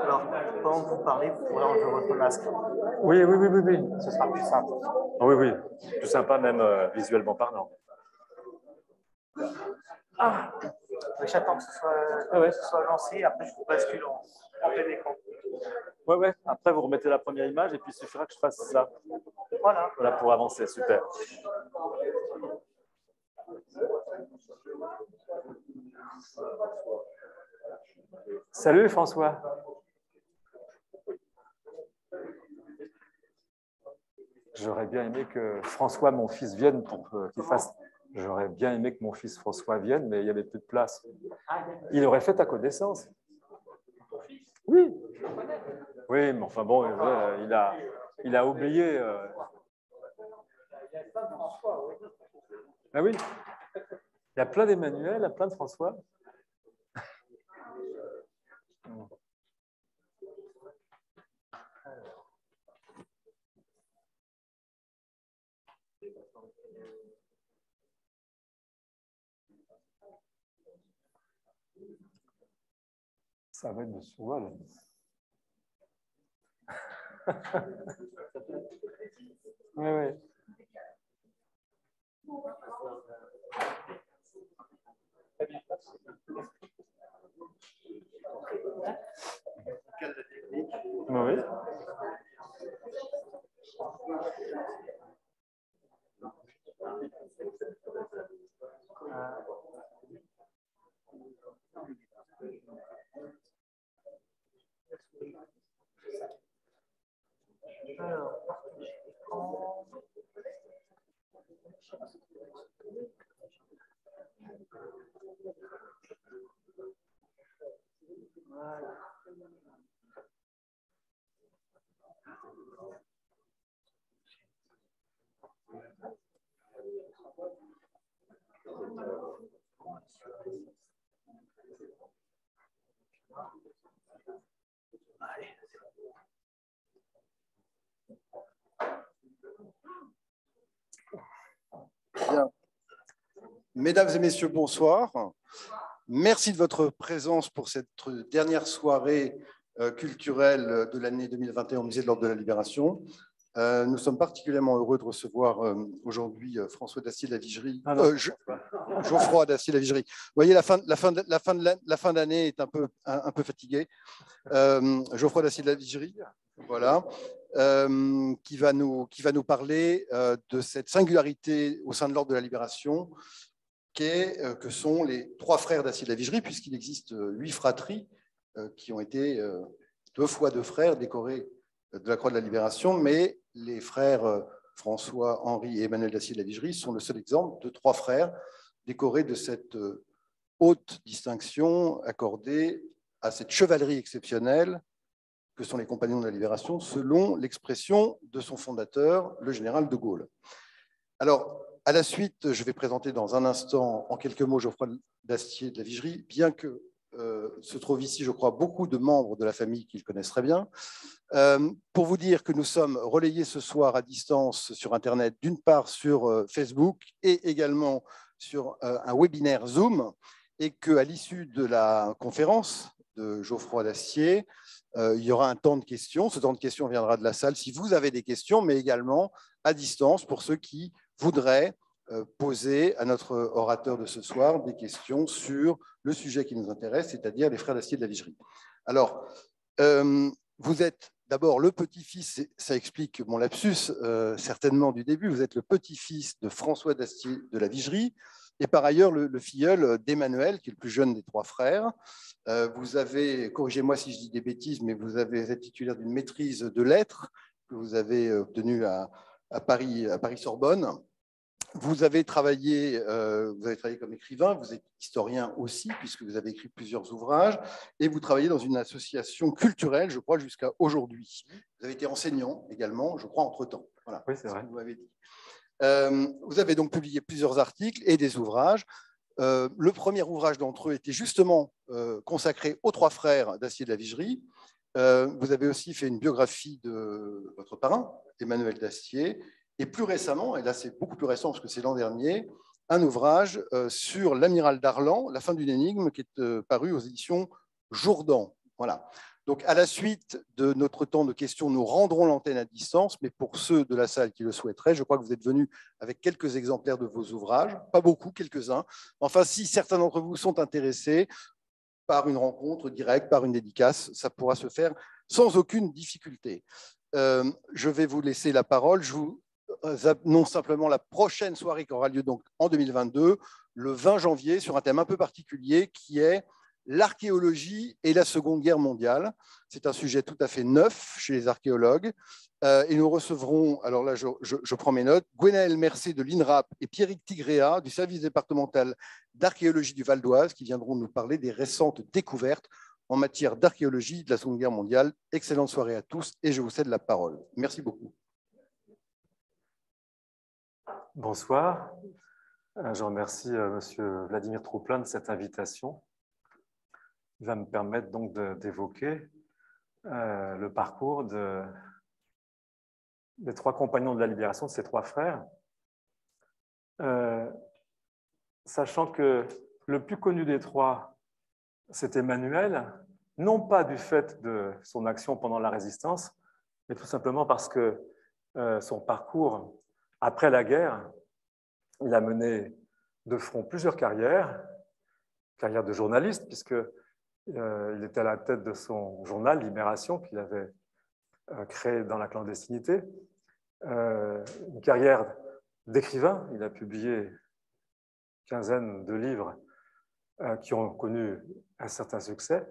Alors, pendant que vous parlez, vous pourrez enlever votre masque. Oui, oui, oui, oui, oui. Ce sera plus simple. Oui, oui. Plus sympa, même visuellement parlant. Ah, j'attends que ce soit lancé, après je vous bascule en plein écran. Ouais, ouais. Après, vous remettez la première image et puis il suffira que je fasse ça. Voilà. Voilà pour avancer. Super. Salut François. J'aurais bien aimé que François, mon fils, vienne pour qu'il fasse. J'aurais bien aimé que mon fils François vienne, mais il n'y avait plus de place. Il aurait fait ta connaissance. Oui. Oui, mais enfin bon, il a oublié. Ah oui. Il y a plein d'Emmanuel, il y a plein de François. Ça va être de survol. Oui, oui. Oui. Bien. Mesdames et messieurs, bonsoir. Merci de votre présence pour cette dernière soirée culturelle de l'année 2021 au Musée de l'Ordre de la Libération. Nous sommes particulièrement heureux de recevoir aujourd'hui François Dacier de la Vigerie, Geoffroy Dacier de la Vigerie. Vous voyez, la fin d'année est un peu fatiguée. Geoffroy Dacier de la Vigerie, voilà, qui va nous parler de cette singularité au sein de l'Ordre de la Libération, que sont les trois frères Dacier de la Vigerie, puisqu'il existe 8 fratries qui ont été 2 fois 2 frères décorés de la Croix de la Libération, mais les frères François, Henri et Emmanuel Dacier de la Vigerie sont le seul exemple de 3 frères décorés de cette haute distinction accordée à cette chevalerie exceptionnelle que sont les compagnons de la Libération, selon l'expression de son fondateur, le général de Gaulle. Alors, à la suite, je vais présenter dans un instant, en quelques mots, Geoffroy Dacier de la Vigerie, bien que se trouvent ici, je crois, beaucoup de membres de la famille qui le connaissent très bien. Pour vous dire que nous sommes relayés ce soir à distance sur Internet, d'une part sur Facebook et également sur un webinaire Zoom, et qu'à l'issue de la conférence de Geoffroy Dacier, il y aura un temps de questions. Ce temps de questions viendra de la salle si vous avez des questions, mais également à distance pour ceux qui voudraient poser à notre orateur de ce soir des questions sur le sujet qui nous intéresse, c'est-à-dire les frères Dacier de la Vigerie. Alors, vous êtes d'abord le petit-fils, ça explique mon lapsus certainement du début, vous êtes le petit-fils de François Dacier de la Vigerie et par ailleurs le filleul d'Emmanuel, qui est le plus jeune des 3 frères. Vous avez, corrigez-moi si je dis des bêtises, mais vous avez été titulaire d'une maîtrise de lettres que vous avez obtenue à Paris-Sorbonne. Vous avez travaillé comme écrivain, vous êtes historien aussi, puisque vous avez écrit plusieurs ouvrages, et vous travaillez dans une association culturelle, je crois, jusqu'à aujourd'hui. Vous avez été enseignant également, je crois, entre-temps. Voilà, oui, c'est vrai. Vous m'avez dit. Vous avez donc publié plusieurs articles et des ouvrages. Le premier ouvrage d'entre eux était justement consacré aux 3 frères Dacier de la Vigerie. Vous avez aussi fait une biographie de votre parrain, Emmanuel Dacier. Et plus récemment, et là c'est beaucoup plus récent parce que c'est l'an dernier, un ouvrage sur l'amiral Darlan, La fin d'une énigme, qui est paru aux éditions Jourdan. Voilà. Donc, à la suite de notre temps de questions, nous rendrons l'antenne à distance, mais pour ceux de la salle qui le souhaiteraient, je crois que vous êtes venus avec quelques exemplaires de vos ouvrages, pas beaucoup, quelques-uns. Enfin, si certains d'entre vous sont intéressés par une rencontre directe, par une dédicace, ça pourra se faire sans aucune difficulté. Je vais vous laisser la parole. Je vous annonce simplement la prochaine soirée qui aura lieu donc en 2022, le 20 janvier, sur un thème un peu particulier qui est l'archéologie et la Seconde Guerre mondiale. C'est un sujet tout à fait neuf chez les archéologues. Et nous recevrons, alors là je prends mes notes, Gwenaëlle Mercé de l'INRAP et Pierrick Tigréa du service départemental d'archéologie du Val d'Oise qui viendront nous parler des récentes découvertes en matière d'archéologie de la Seconde Guerre mondiale. Excellente soirée à tous et je vous cède la parole. Merci beaucoup. Bonsoir. Je remercie M. Vladimir Trouplin de cette invitation. Il va me permettre donc d'évoquer le parcours des trois compagnons de la libération, de ces trois frères, sachant que le plus connu des trois, c'est Emmanuel, non pas du fait de son action pendant la Résistance, mais tout simplement parce que son parcours après la guerre, il a mené de front plusieurs carrières de journaliste, puisqu'il était à la tête de son journal Libération, qu'il avait créé dans la clandestinité, une carrière d'écrivain. Il a publié une quinzaine de livres qui ont connu un certain succès.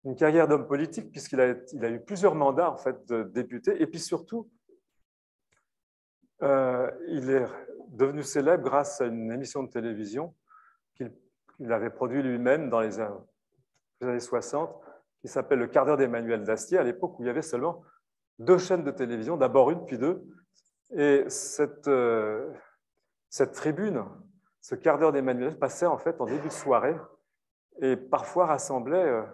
Une carrière d'homme politique, puisqu'il a eu plusieurs mandats en fait, de député. Et puis surtout, il est devenu célèbre grâce à une émission de télévision qu'il avait produit lui-même dans les années 60, qui s'appelle Le quart d'heure d'Emmanuel Dastier, à l'époque où il y avait seulement 2 chaînes de télévision, d'abord une, puis 2. Et cette tribune, ce quart d'heure d'Emmanuel, passait en fait en début de soirée et parfois rassemblait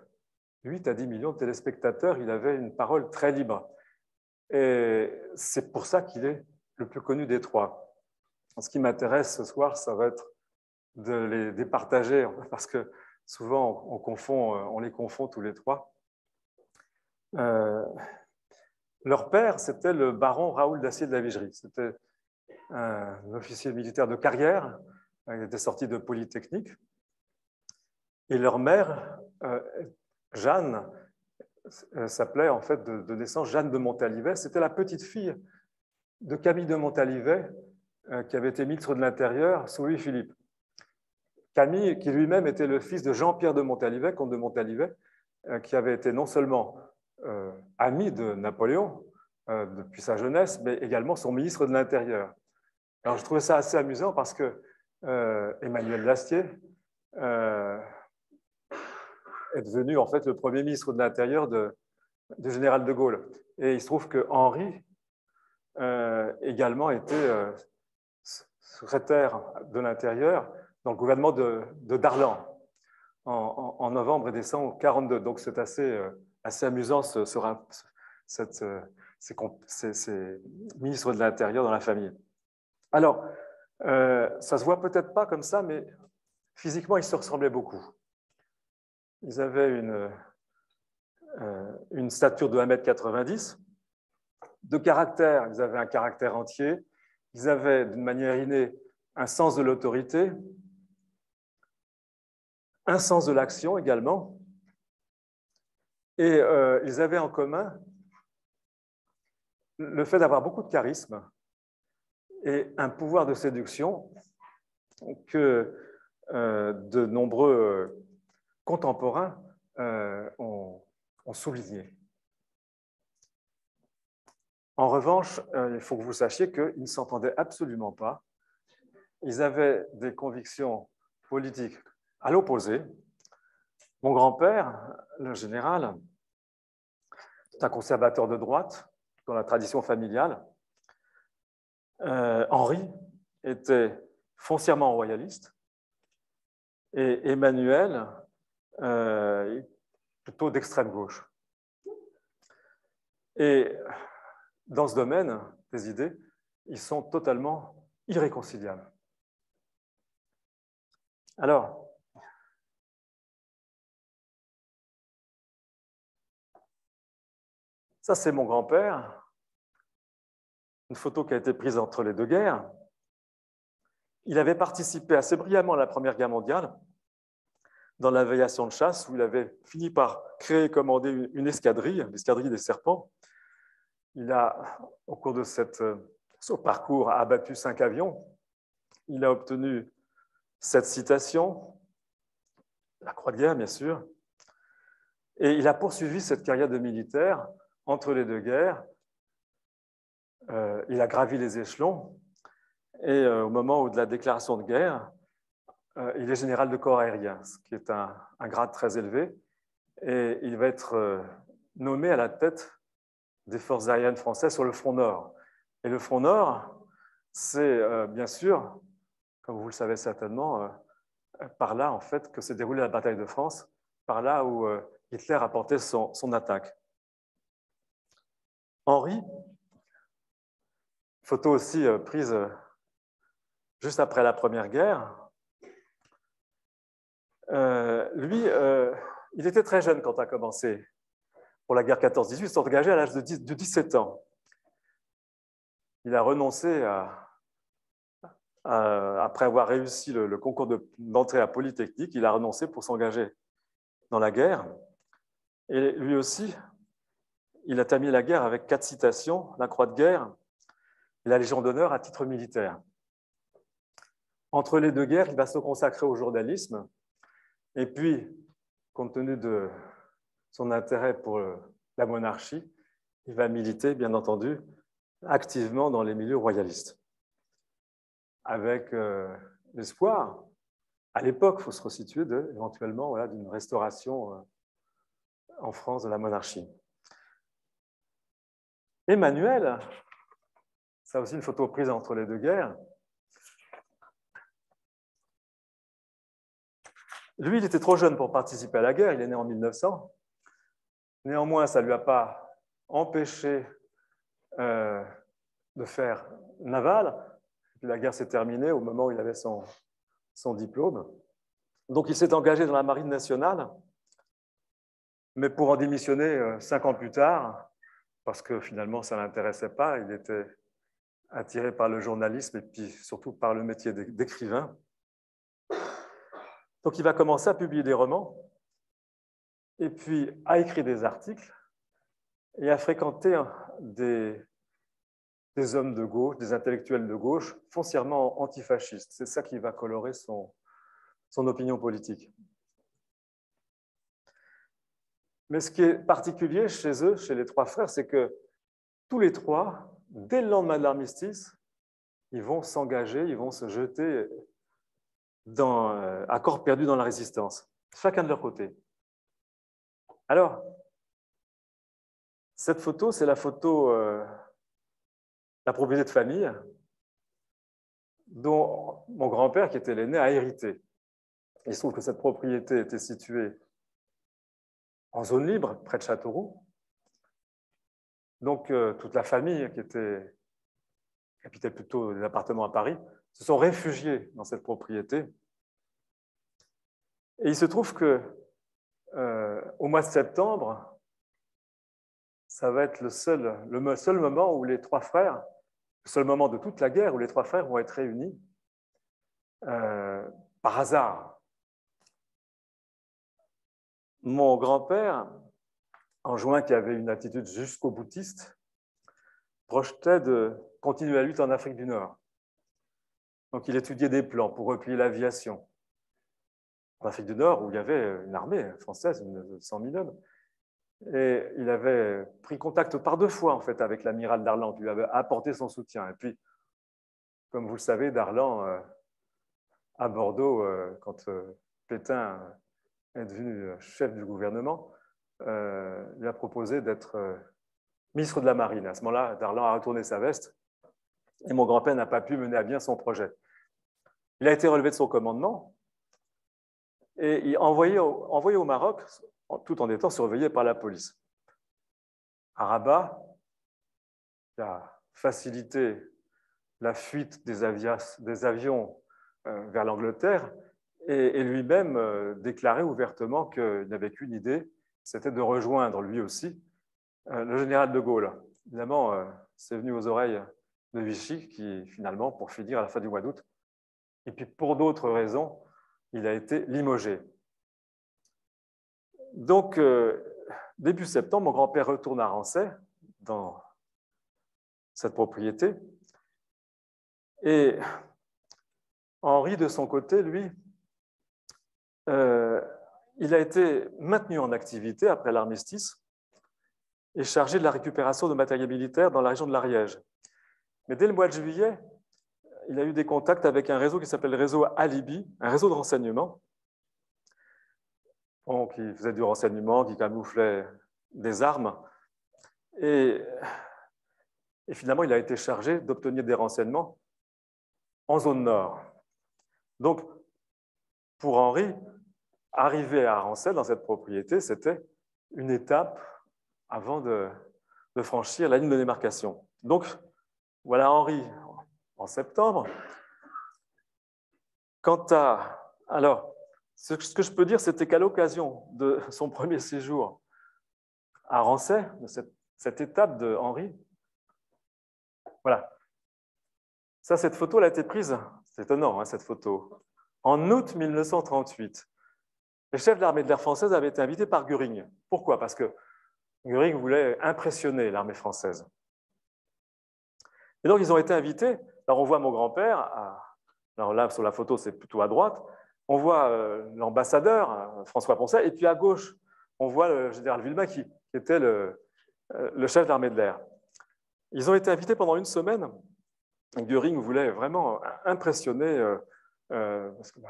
8 à 10 millions de téléspectateurs. Il avait une parole très libre. Et c'est pour ça qu'il est le plus connu des trois. Ce qui m'intéresse ce soir, ça va être de les départager, parce que souvent on les confond tous les trois. Leur père, c'était le baron Raoul Dacier de la Vigerie. C'était un officier militaire de carrière. Il était sorti de Polytechnique. Et leur mère, Jeanne, s'appelait en fait de naissance Jeanne de Montalivet. C'était la petite fille de Camille de Montalivet, qui avait été ministre de l'Intérieur sous Louis-Philippe. Camille, qui lui-même était le fils de Jean-Pierre de Montalivet, comte de Montalivet, qui avait été non seulement ami de Napoléon depuis sa jeunesse, mais également son ministre de l'Intérieur. Alors je trouvais ça assez amusant parce que Emmanuel Dastier est devenu en fait le premier ministre de l'Intérieur du général de Gaulle. Et il se trouve que Henri également était secrétaire de l'Intérieur dans le gouvernement de Darlan en novembre et décembre 1942. Donc c'est assez amusant ces ministres de l'Intérieur dans la famille. Alors, ça se voit peut-être pas comme ça, mais physiquement, ils se ressemblaient beaucoup. Ils avaient une stature de 1,90 m. De caractère, ils avaient un caractère entier. Ils avaient, d'une manière innée, un sens de l'autorité, un sens de l'action également. Et ils avaient en commun le fait d'avoir beaucoup de charisme et un pouvoir de séduction que de nombreux contemporains ont souligné. En revanche, il faut que vous sachiez qu'ils ne s'entendaient absolument pas. Ils avaient des convictions politiques à l'opposé. Mon grand-père, le général, est un conservateur de droite dans la tradition familiale. Henri était foncièrement royaliste et Emmanuel plutôt d'extrême gauche. Et dans ce domaine des idées, ils sont totalement irréconciliables. Alors, ça c'est mon grand-père, une photo qui a été prise entre les deux guerres. Il avait participé assez brillamment à la Première Guerre mondiale dans l'aviation de chasse, où il avait fini par créer et commander une escadrille, l'escadrille des Serpents. Il a, au cours de ce parcours, abattu 5 avions. Il a obtenu 7 citations, la Croix de guerre, bien sûr. Et il a poursuivi cette carrière de militaire entre les deux guerres. Il a gravi les échelons. Et au moment de la déclaration de guerre, il est général de corps aérien, ce qui est un grade très élevé. Et il va être nommé à la tête des forces aériennes françaises sur le front Nord. Et le front Nord, c'est bien sûr, comme vous le savez certainement, par là en fait que s'est déroulée la bataille de France, par là où Hitler a porté son attaque. Henri, photo aussi prise juste après la Première Guerre, lui, il était très jeune quand il a commencé pour la guerre 14-18, il s'est engagé à l'âge de 17 ans. Il a renoncé après avoir réussi le concours d'entrée à Polytechnique, il a renoncé pour s'engager dans la guerre. Et lui aussi, il a terminé la guerre avec 4 citations, la Croix de guerre et la Légion d'honneur à titre militaire. Entre les deux guerres, il va se consacrer au journalisme. Et puis, compte tenu de son intérêt pour la monarchie, il va militer, bien entendu, activement dans les milieux royalistes. Avec l'espoir, à l'époque, il faut se resituer, éventuellement d'une restauration en France de la monarchie. Emmanuel, ça aussi une photo prise entre les deux guerres. Lui, il était trop jeune pour participer à la guerre, il est né en 1900. Néanmoins, ça ne lui a pas empêché de faire navale. La guerre s'est terminée au moment où il avait son diplôme. Donc, il s'est engagé dans la marine nationale, mais pour en démissionner 5 ans plus tard, parce que finalement, ça ne l'intéressait pas. Il était attiré par le journalisme et puis surtout par le métier d'écrivain. Donc, il va commencer à publier des romans et puis à écrire des articles et à fréquenter des hommes de gauche, des intellectuels de gauche, foncièrement antifascistes. C'est ça qui va colorer son opinion politique. Mais ce qui est particulier chez eux, chez les 3 frères, c'est que tous les 3, dès le lendemain de l'armistice, ils vont s'engager, ils vont se jeter à corps perdu dans la résistance, chacun de leur côté. Alors, cette photo, c'est la photo, la propriété de famille, dont mon grand-père, qui était l'aîné, a hérité. Il se trouve que cette propriété était située en zone libre, près de Châteauroux. Donc, toute la famille qui habitait plutôt des appartements à Paris, se sont réfugiés dans cette propriété. Et il se trouve que au mois de septembre, ça va être le seul moment où les 3 frères, le seul moment de toute la guerre où les 3 frères vont être réunis par hasard. Mon grand-père, en juin, qui avait une attitude jusqu'au boutiste, projetait de continuer la lutte en Afrique du Nord. Donc, il étudiait des plans pour replier l'aviation en Afrique du Nord, où il y avait une armée française de 100 000 hommes. Et il avait pris contact par 2 fois, en fait, avec l'amiral Darlan, qui lui avait apporté son soutien. Et puis, comme vous le savez, Darlan, à Bordeaux, quand Pétain est devenu chef du gouvernement, lui a proposé d'être ministre de la Marine. À ce moment-là, Darlan a retourné sa veste et mon grand-père n'a pas pu mener à bien son projet. Il a été relevé de son commandement et envoyé au Maroc, tout en étant surveillé par la police. À Rabat, il a facilité la fuite des avions vers l'Angleterre et lui-même déclarait ouvertement qu'il n'avait qu'une idée, c'était de rejoindre lui aussi le général de Gaulle. Évidemment, c'est venu aux oreilles de Vichy qui, finalement, pour finir à la fin du mois d'août, et puis pour d'autres raisons, il a été limogé. Donc, début septembre, mon grand-père retourne à Rancé, dans cette propriété, et Henri, de son côté, lui, il a été maintenu en activité après l'armistice et chargé de la récupération de matériel militaire dans la région de l'Ariège. Mais dès le mois de juillet, il a eu des contacts avec un réseau qui s'appelle le réseau Alibi, un réseau de renseignement, qui faisait du renseignement, qui camouflait des armes. Et finalement, il a été chargé d'obtenir des renseignements en zone nord. Donc, pour Henri, arriver à Rancé, dans cette propriété, c'était une étape avant de franchir la ligne de démarcation. Donc, voilà Henri en septembre. Alors, ce que je peux dire, c'était qu'à l'occasion de son premier séjour à Rancé, de cette étape de Henri, voilà. Ça, cette photo, elle a été prise, c'est étonnant, hein, cette photo, en août 1938. Les chefs de l'armée de l'air française avaient été invités par Göring. Pourquoi? Parce que Göring voulait impressionner l'armée française. Et donc, ils ont été invités. Alors, on voit mon grand-père, alors là, sur la photo, c'est plutôt à droite, on voit l'ambassadeur, François Poncet, et puis à gauche, on voit le général Villemain, qui était le chef de l'armée de l'air. Ils ont été invités pendant une semaine. Göring voulait vraiment impressionner, parce que,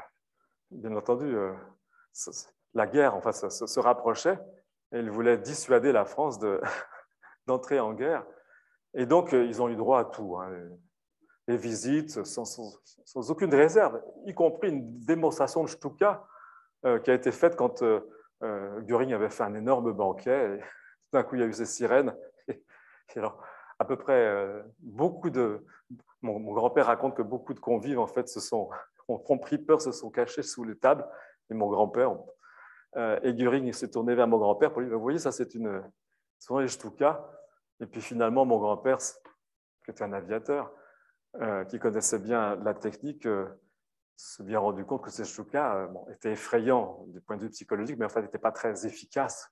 bien entendu, la guerre enfin, se rapprochait, et il voulait dissuader la France d'entrer en guerre. Et donc, ils ont eu droit à tout, hein, les visites sans aucune réserve, y compris une démonstration de Stuka qui a été faite quand Göring avait fait un énorme banquet. Et d'un coup, il y a eu ces sirènes. Et alors, à peu près, mon grand-père raconte que beaucoup de convives, en fait, ont pris peur, se sont cachés sous les tables. Et mon grand-père, et Göring s'est tourné vers mon grand-père pour lui dire, vous voyez, ça, ce sont les Stuka. Et puis finalement, mon grand-père, qui était un aviateur, qui connaissait bien la technique, s'est bien rendu compte que ces Stuka étaient effrayants du point de vue psychologique, mais en fait n'étaient pas très efficaces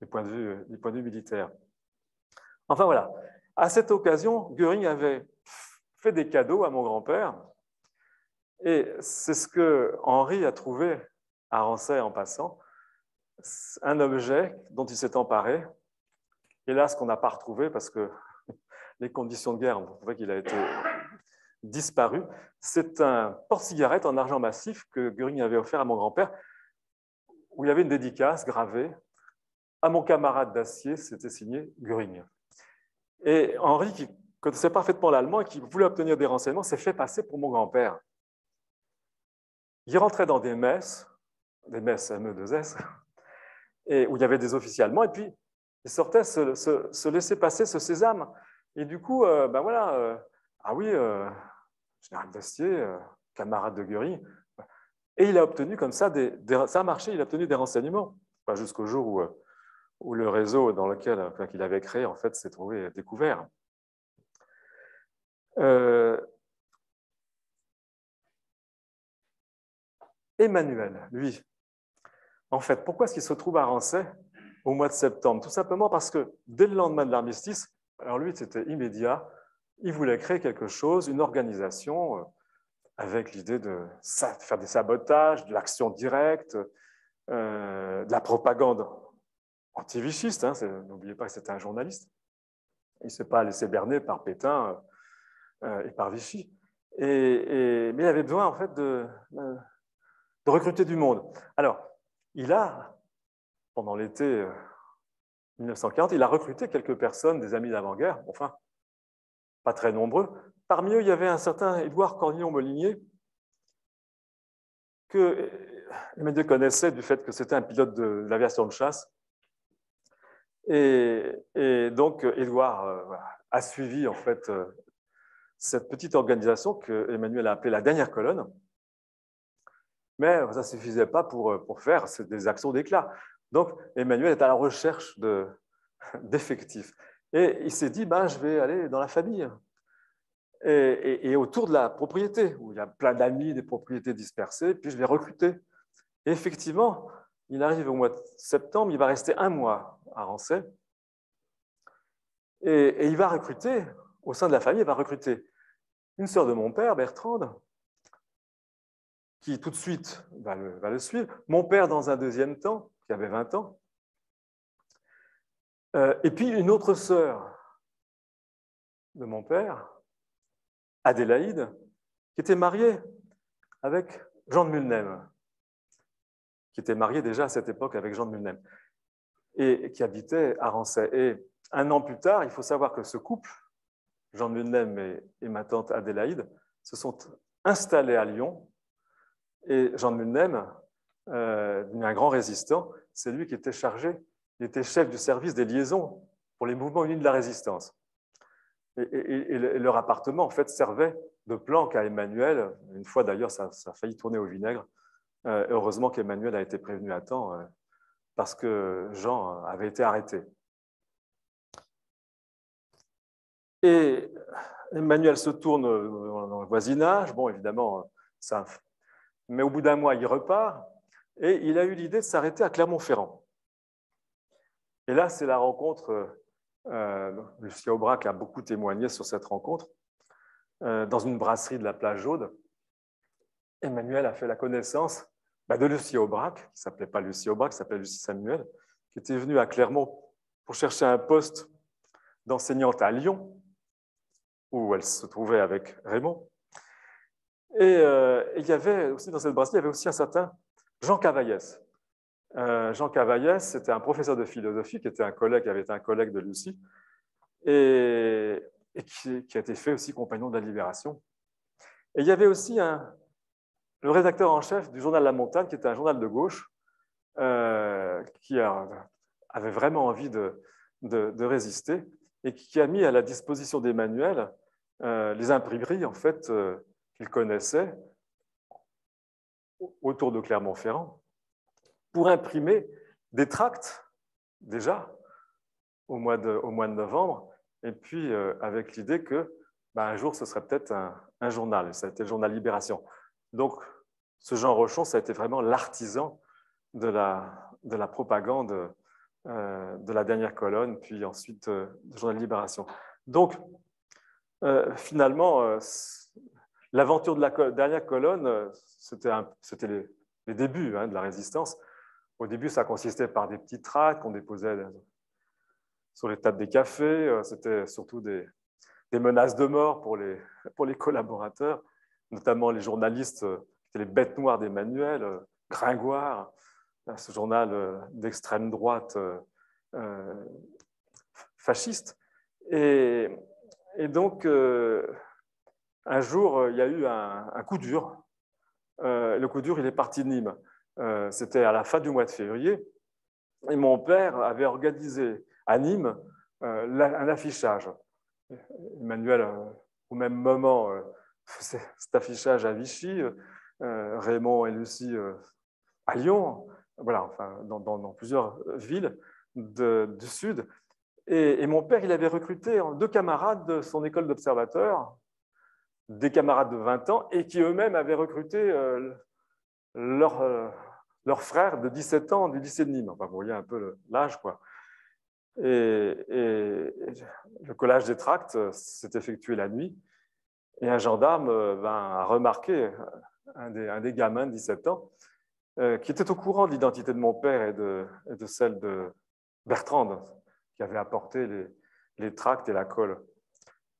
du point de vue militaire. Enfin voilà, à cette occasion, Göring avait fait des cadeaux à mon grand-père, et c'est ce que Henri a trouvé à Rancé en passant, un objet dont il s'est emparé, hélas qu'on n'a pas retrouvé parce que les conditions de guerre ont fait qu'il a été disparu. C'est un porte-cigarette en argent massif que Göring avait offert à mon grand-père, où il y avait une dédicace gravée à mon camarade d'acier, c'était signé Göring. Et Henri, qui connaissait parfaitement l'allemand et qui voulait obtenir des renseignements, s'est fait passer pour mon grand-père. Il rentrait dans des messes ME2S, et où il y avait des officiers allemands, et puis il sortait se laisser passer ce sésame. Et du coup, ah oui, général d'Astier, camarade de Göring, et il a obtenu comme ça, ça a marché, il a obtenu des renseignements, jusqu'au jour où le réseau qu'il avait créé, en fait, s'est trouvé découvert. Emmanuel, lui, en fait, pourquoi est-ce qu'il se trouve à Rancé au mois de septembre? Tout simplement parce que dès le lendemain de l'armistice, alors lui, c'était immédiat, il voulait créer quelque chose, une organisation avec l'idée de faire des sabotages, de l'action directe, de la propagande anti-vichiste. Hein, n'oubliez pas que c'était un journaliste. Il ne s'est pas laissé berner par Pétain et par Vichy. Mais il avait besoin, en fait, de recruter du monde. Alors, il a, pendant l'été 1940, il a recruté quelques personnes, des amis d'avant-guerre, enfin, pas très nombreux. Parmi eux, il y avait un certain Édouard Cornillon-Molinier, que Emmanuel connaissait du fait que c'était un pilote de l'aviation de chasse. Et donc, Édouard a suivi, en fait, cette petite organisation que Emmanuel a appelée la dernière colonne. Mais ça ne suffisait pas pour faire des actions d'éclat. Donc, Emmanuel est à la recherche d'effectifs. Et il s'est dit, je vais aller dans la famille. Et autour de la propriété, où il y a plein d'amis, des propriétés dispersées, puis je vais recruter. Et effectivement, il arrive au mois de septembre, il va rester 1 mois à Rancé. Et il va recruter, au sein de la famille, il va recruter une sœur de mon père, Bertrande, qui tout de suite va le suivre. Mon père, dans un deuxième temps, qui avait 20 ans. Et puis une autre sœur de mon père, Adélaïde, qui était mariée avec Jean de Mulnem, qui était marié déjà à cette époque avec Jean de Mulnem, et qui habitait à Rancé. Et 1 an plus tard, il faut savoir que ce couple, Jean de Mulnem et ma tante Adélaïde, se sont installés à Lyon. Et Jean de Mulnem, un grand résistant, c'est lui qui était chargé, il était chef du service des liaisons pour les mouvements unis de la résistance. Et leur appartement, en fait, servait de planque à Emmanuel. Une fois, d'ailleurs, ça a failli tourner au vinaigre. Heureusement qu'Emmanuel a été prévenu à temps parce que Jean avait été arrêté. Et Emmanuel se tourne dans le voisinage. Bon, évidemment, mais au bout d'1 mois, il repart. Et il a eu l'idée de s'arrêter à Clermont-Ferrand. Et là, c'est la rencontre... Lucia Aubrac a beaucoup témoigné sur cette rencontre. Dans une brasserie de la Plage Jaude, Emmanuel a fait la connaissance de Lucia Aubrac, qui ne s'appelait pas Lucie Aubrac, qui s'appelait Lucie Samuel, qui était venue à Clermont pour chercher un poste d'enseignante à Lyon, où elle se trouvait avec Raymond. Et il y avait aussi, dans cette brasserie, il y avait aussi un certain Jean Cavaillès. Jean Cavaillès, c'était un professeur de philosophie qui avait été un collègue de Lucie et qui a été fait aussi compagnon de la Libération. Et il y avait aussi le rédacteur en chef du journal La Montagne, qui était un journal de gauche, qui avait vraiment envie de résister et qui a mis à la disposition d'Emmanuel les imprimeries en fait, qu'il connaissait autour de Clermont-Ferrand, pour imprimer des tracts, déjà, au mois de novembre, et puis avec l'idée que un jour, ce serait peut-être un journal. Ça a été le journal Libération. Donc, ce Jean Rochon, ça a été vraiment l'artisan de la propagande de la dernière colonne, puis ensuite du journal Libération. Donc, finalement, l'aventure de la dernière colonne, c'était les débuts de la résistance. Au début, ça consistait par des petits tracts qu'on déposait sur les tables des cafés. C'était surtout des menaces de mort pour les collaborateurs, notamment les journalistes, qui étaient les bêtes noires d'Emmanuel, Gringoire, ce journal d'extrême droite fasciste. Et donc, un jour, il y a eu un coup dur. Le coup dur, il est parti de Nîmes. C'était à la fin du mois de février, et mon père avait organisé à Nîmes un affichage. Emmanuel, au même moment, faisait cet affichage à Vichy, Raymond et Lucie à Lyon, voilà, enfin, dans plusieurs villes du Sud. Et mon père, il avait recruté 2 camarades de son école d'observateurs, des camarades de 20 ans, et qui eux-mêmes avaient recruté leur frère de 17 ans du lycée de Nîmes. Enfin, vous voyez un peu l'âge, quoi. Et le collage des tracts s'est effectué la nuit. Et un gendarme a remarqué un des gamins de 17 ans qui était au courant de l'identité de mon père et de celle de Bertrande, qui avait apporté les tracts et la colle.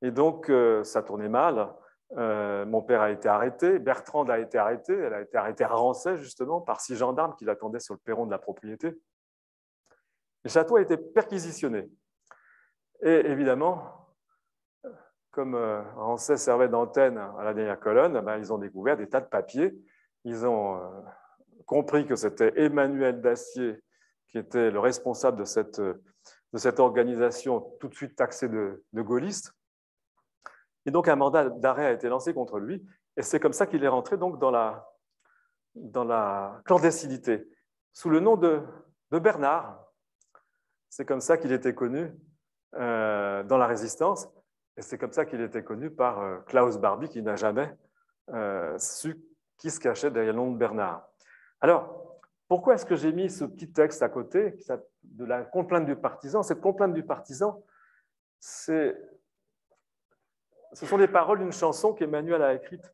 Et donc, ça tournait mal. Mon père a été arrêté, Bertrande a été arrêtée, elle a été arrêtée à Rancé, justement, par 6 gendarmes qui l'attendaient sur le perron de la propriété. Le château a été perquisitionné. Et évidemment, comme Rancé servait d'antenne à la dernière colonne, ils ont découvert des tas de papiers. Ils ont compris que c'était Emmanuel Dacier qui était le responsable de cette organisation tout de suite taxée de gaulliste. Et donc, un mandat d'arrêt a été lancé contre lui. Et c'est comme ça qu'il est rentré donc dans dans la clandestinité, sous le nom de Bernard. C'est comme ça qu'il était connu dans la Résistance, et c'est comme ça qu'il était connu par Klaus Barbie, qui n'a jamais su qui se cachait derrière le nom de Bernard. Alors, pourquoi est-ce que j'ai mis ce petit texte à côté de la complainte du partisan? Cette complainte du partisan, ce sont les paroles d'une chanson qu'Emmanuel a écrite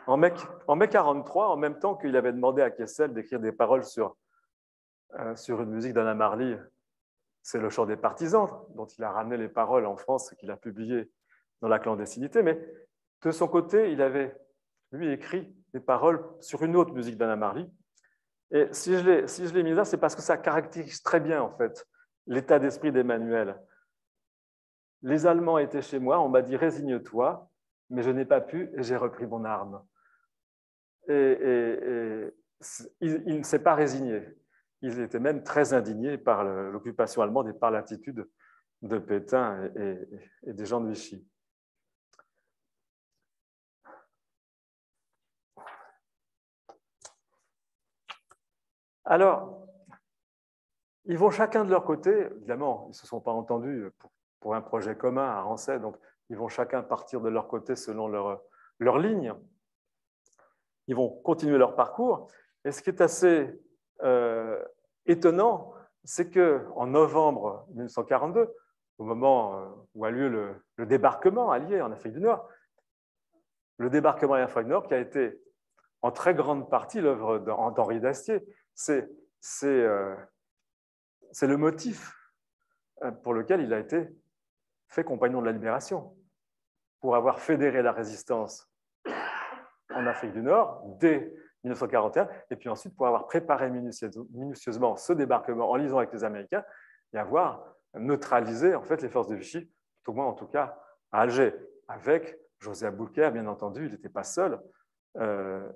en mai 43, en même temps qu'il avait demandé à Kessel d'écrire des paroles sur une musique d'Anna Marley. C'est le chant des partisans, dont il a ramené les paroles en France, qu'il a publié dans la clandestinité. Mais de son côté, il avait, lui, écrit des paroles sur une autre musique d'Anna Marley. Et si je l'ai mis là, c'est parce que ça caractérise très bien, en fait, l'état d'esprit d'Emmanuel. Les Allemands étaient chez moi, on m'a dit « résigne-toi », mais je n'ai pas pu et j'ai repris mon arme. Et il ne s'est pas résigné. Il était même très indigné par l'occupation allemande et par l'attitude de Pétain et des gens de Vichy. Alors, ils vont chacun de leur côté, évidemment, ils ne se sont pas entendus pour un projet commun à Rancé, donc ils vont chacun partir de leur côté selon leur ligne. Ils vont continuer leur parcours. Et ce qui est assez étonnant, c'est qu'en novembre 1942, au moment où a lieu le débarquement allié en Afrique du Nord, le débarquement en Afrique du Nord qui a été en très grande partie l'œuvre d'Henri d'Astier, c'est le motif pour lequel il a été fait compagnon de la libération, pour avoir fédéré la résistance en Afrique du Nord dès 1941, et puis ensuite pour avoir préparé minutieusement ce débarquement en liaison avec les Américains et avoir neutralisé en fait les forces de Vichy, tout au moins en tout cas à Alger, avec José Aboulker, bien entendu, il n'était pas seul,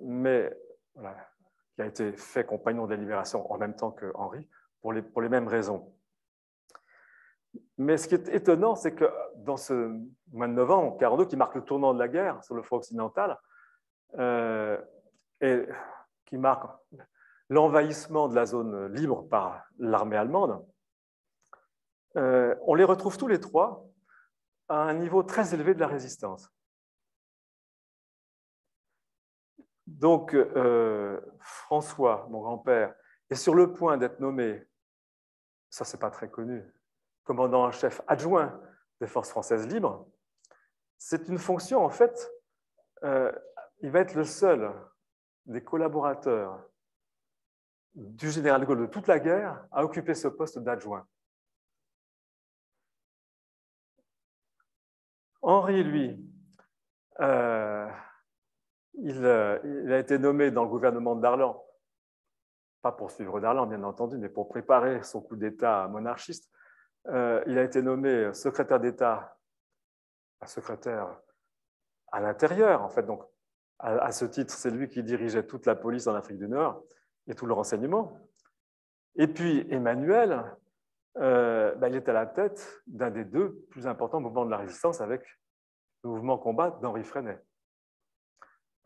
mais voilà, qui a été fait compagnon de la libération en même temps que Henri, pour les mêmes raisons. Mais ce qui est étonnant, c'est que dans ce mois de novembre 1942, qui marque le tournant de la guerre sur le front occidental, et qui marque l'envahissement de la zone libre par l'armée allemande, on les retrouve tous les trois à un niveau très élevé de la résistance. Donc, François, mon grand-père, est sur le point d'être nommé, ça c'est pas très connu, commandant en chef adjoint des forces françaises libres. C'est une fonction, en fait, il va être le seul des collaborateurs du général de Gaulle de toute la guerre à occuper ce poste d'adjoint. Henri, lui, il a été nommé dans le gouvernement de Darlan, pas pour suivre Darlan, bien entendu, mais pour préparer son coup d'État monarchiste. Il a été nommé secrétaire d'État, secrétaire à l'intérieur, en fait. Donc, à ce titre, c'est lui qui dirigeait toute la police en Afrique du Nord et tout le renseignement. Et puis, Emmanuel, il est à la tête d'un des deux plus importants mouvements de la résistance avec le mouvement combat d'Henri Freinet.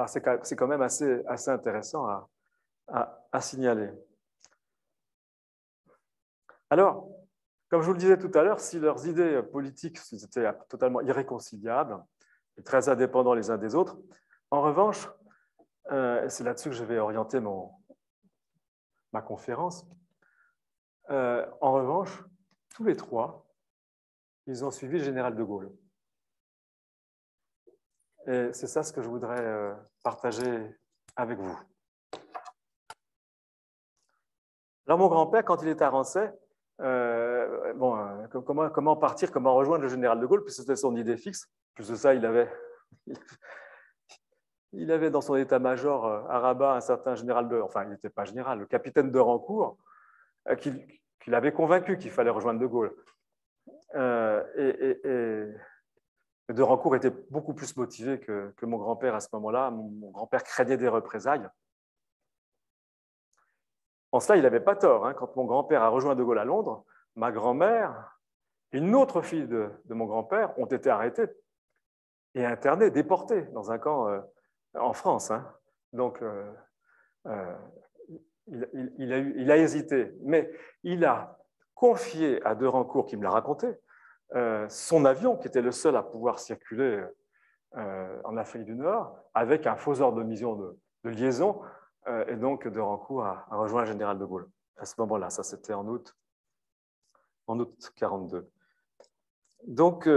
C'est quand même assez intéressant à signaler. Alors, comme je vous le disais tout à l'heure, si leurs idées politiques étaient totalement irréconciliables et très indépendants les uns des autres, en revanche, c'est là-dessus que je vais orienter ma conférence, en revanche, tous les trois, ils ont suivi le général de Gaulle. Et c'est ça ce que je voudrais partager avec vous. Alors, mon grand-père, quand il était à Rancé, comment partir, comment rejoindre le général de Gaulle, puisque c'était son idée fixe. Plus de ça, il avait dans son état-major à Rabat un certain général il n'était pas général, le capitaine de Rancourt, qu'il avait convaincu qu'il fallait rejoindre de Gaulle. De Rancourt était beaucoup plus motivé que mon grand-père à ce moment-là. Mon grand-père craignait des représailles. En cela, il n'avait pas tort. Quand mon grand-père a rejoint de Gaulle à Londres, ma grand-mère et une autre fille de mon grand-père ont été arrêtées et internées, déportées dans un camp en France. Donc, il a hésité, mais il a confié à De Rancourt, qui me l'a raconté, son avion, qui était le seul à pouvoir circuler en Afrique du Nord, avec un faux ordre de mission de liaison, et donc De Rancourt a rejoint le général de Gaulle. À ce moment-là, ça c'était en août 1942. Donc,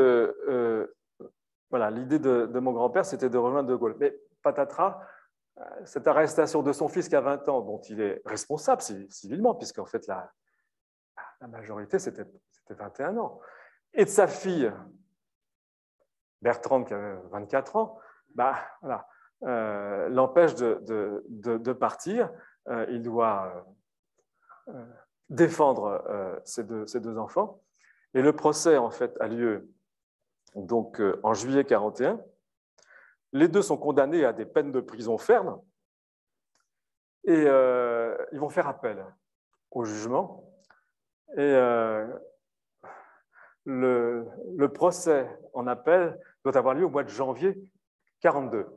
voilà, l'idée de mon grand-père, c'était de rejoindre De Gaulle. Mais patatras, cette arrestation de son fils qui a 20 ans, dont il est responsable civilement, puisqu'en fait la majorité, c'était 21 ans, et de sa fille, Bertrande, qui avait 24 ans, voilà, l'empêche de partir. Il doit défendre ses deux enfants. Et le procès, en fait, a lieu donc, en juillet 1941. Les deux sont condamnés à des peines de prison ferme et ils vont faire appel au jugement. Et le procès en appel doit avoir lieu au mois de janvier 1942.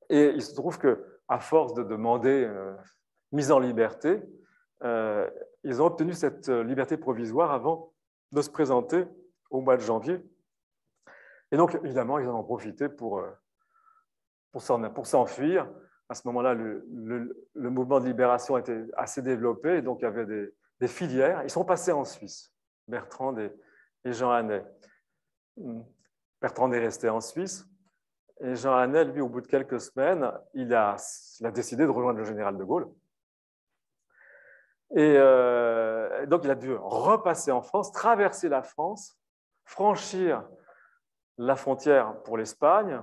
Et il se trouve qu'à force de demander mise en liberté, ils ont obtenu cette liberté provisoire avant de se présenter au mois de janvier. Et donc, évidemment, ils en ont profité pour s'enfuir. À ce moment-là, le mouvement de libération était assez développé, et donc il y avait des filières. Ils sont passés en Suisse, Bertrand et Jean Hannay. Bertrand est resté en Suisse, et Jean Hannay, lui, au bout de quelques semaines, il a décidé de rejoindre le général de Gaulle. Et donc, il a dû repasser en France, traverser la France, franchir la frontière pour l'Espagne,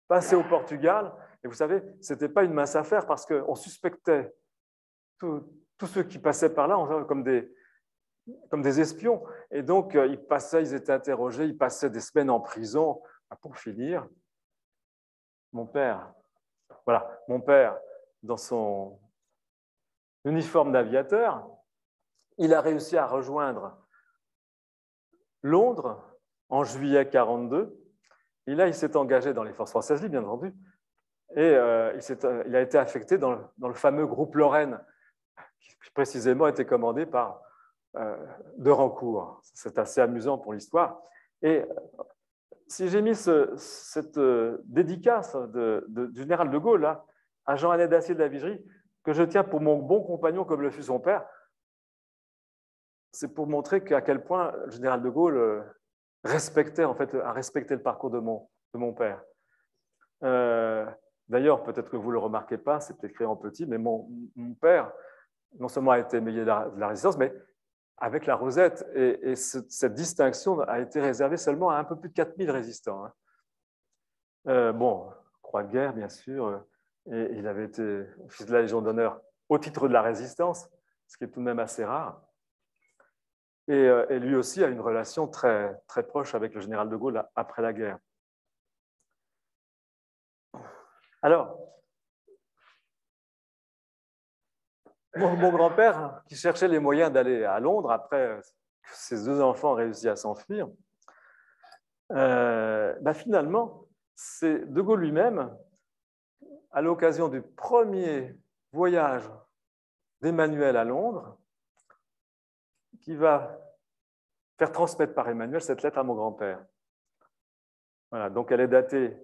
passer au Portugal. Et vous savez, ce n'était pas une mince affaire parce qu'on suspectait tous ceux qui passaient par là comme des espions. Et donc, ils étaient interrogés, ils passaient des semaines en prison. Pour finir, mon père, dans son uniforme d'aviateur, il a réussi à rejoindre Londres en juillet 1942. Et là, il s'est engagé dans les forces françaises libres, bien entendu. Et il a été affecté dans le fameux groupe Lorraine, qui précisément était commandé par De Rancourt. C'est assez amusant pour l'histoire. Et si j'ai mis cette dédicace du général de Gaulle là, à Jean Hannay d'Acier de la Vigerie, que je tiens pour mon bon compagnon comme le fut son père, c'est pour montrer à quel point le général de Gaulle a respecté le parcours de mon père. D'ailleurs, peut-être que vous ne le remarquez pas, c'est écrit en petit, mais mon père, non seulement a été éveillé de la résistance, mais avec la Rosette. Et cette distinction a été réservée seulement à un peu plus de 4000 résistants. Croix de guerre, bien sûr, et il avait été officier de la Légion d'honneur au titre de la résistance, ce qui est tout de même assez rare. Et lui aussi a une relation très, très proche avec le général de Gaulle après la guerre. Alors, mon grand-père, qui cherchait les moyens d'aller à Londres après que ses deux enfants réussissent à s'enfuir, finalement, c'est De Gaulle lui-même, à l'occasion du premier voyage d'Emmanuel à Londres, qui va faire transmettre par Emmanuel cette lettre à mon grand-père. Voilà, donc elle est datée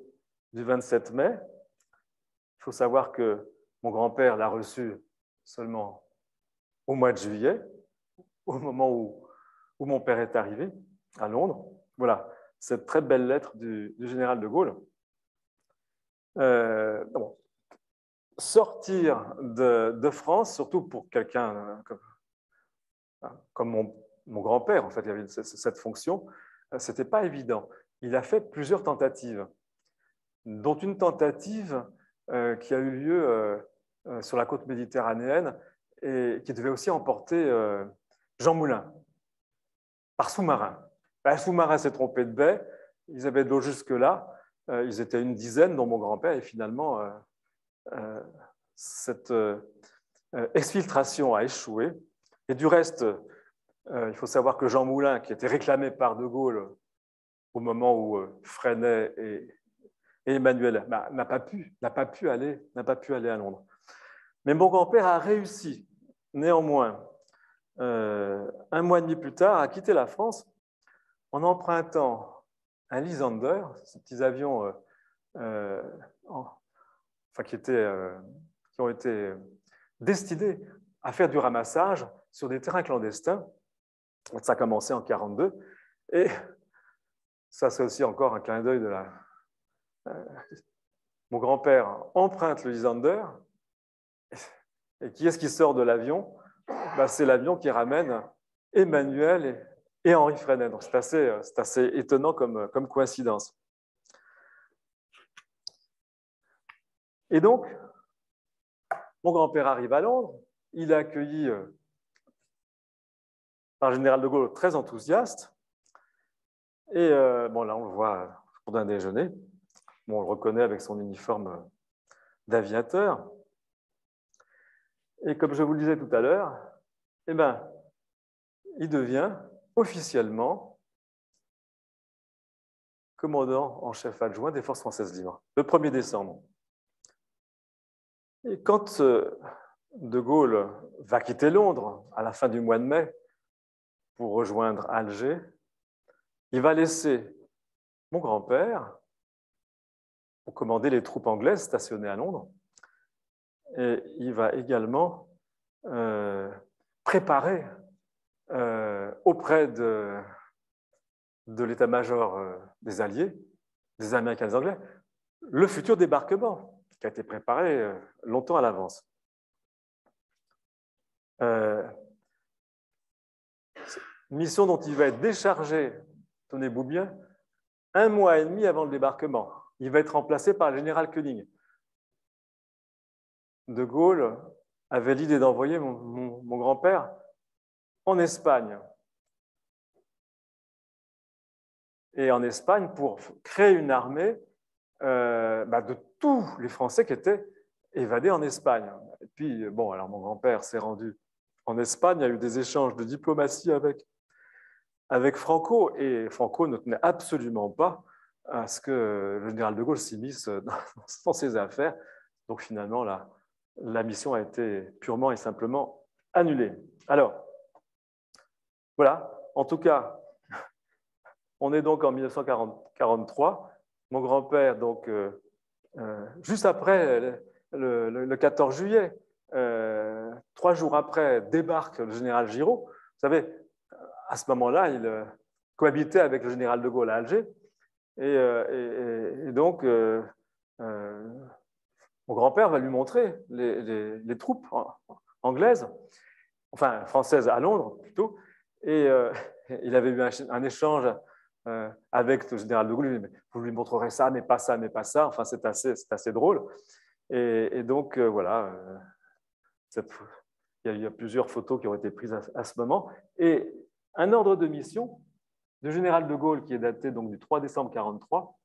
du 27 mai. Il faut savoir que mon grand-père l'a reçue seulement au mois de juillet, au moment où mon père est arrivé à Londres. Voilà, cette très belle lettre du général de Gaulle. Sortir de France, surtout pour quelqu'un comme mon grand-père, en fait, il avait cette fonction, ce n'était pas évident. Il a fait plusieurs tentatives, dont une tentative qui a eu lieu sur la côte méditerranéenne et qui devait aussi emporter Jean Moulin par sous-marin. Le sous-marin s'est trompé de baie, ils avaient de l'eau jusque-là, ils étaient une dizaine, dont mon grand-père, et finalement, cette exfiltration a échoué. Et du reste, il faut savoir que Jean Moulin, qui était réclamé par De Gaulle au moment où Freinet Et Emmanuel n'a pas pu aller à Londres. Mais mon grand-père a réussi, néanmoins, 1 mois et demi plus tard, à quitter la France en empruntant un Lysander, ces petits avions qui ont été destinés à faire du ramassage sur des terrains clandestins. Ça a commencé en 1942. Et ça, c'est aussi encore un clin d'œil de la... Mon grand-père emprunte le Lysander. Et qui est-ce qui sort de l'avion? C'est l'avion qui ramène Emmanuel et Henri Freinet. Donc, c'est assez étonnant comme coïncidence. Et donc, mon grand-père arrive à Londres. Il est accueilli par le général de Gaulle très enthousiaste. Et bon, là, on le voit pour d'un déjeuner. Bon, on le reconnaît avec son uniforme d'aviateur. Et comme je vous le disais tout à l'heure, eh ben, il devient officiellement commandant en chef adjoint des forces françaises libres, le 1er décembre. Et quand de Gaulle va quitter Londres à la fin du mois de mai pour rejoindre Alger, il va laisser mon grand-père pour commander les troupes anglaises stationnées à Londres. Et il va également préparer auprès de l'état-major des Alliés, des Américains et des Anglais, le futur débarquement qui a été préparé longtemps à l'avance. Mission dont il va être déchargé, tenez-vous bien, 1 mois et demi avant le débarquement. Il va être remplacé par le général Koenig. De Gaulle avait l'idée d'envoyer mon grand-père en Espagne. Et en Espagne, pour créer une armée de tous les Français qui étaient évadés en Espagne. Et puis, bon, alors mon grand-père s'est rendu en Espagne, il y a eu des échanges de diplomatie avec Franco, et Franco ne tenait absolument pas à ce que le général de Gaulle s'immisce dans ses affaires. Donc finalement, la mission a été purement et simplement annulée. Alors, voilà, en tout cas, on est donc en 1943. Mon grand-père, donc, juste après le 14 juillet, 3 jours après, débarque le général Giraud. Vous savez, à ce moment-là, il cohabitait avec le général de Gaulle à Alger. Et donc, mon grand-père va lui montrer les troupes anglaises, enfin françaises à Londres plutôt. Et il avait eu un échange avec le général de Gaulle. Vous lui montrerez ça, mais pas ça, mais pas ça. Enfin, c'est assez drôle. Et donc, voilà, il y a plusieurs photos qui ont été prises à ce moment. Et un ordre de mission du général de Gaulle qui est daté donc, du 3 décembre 1943,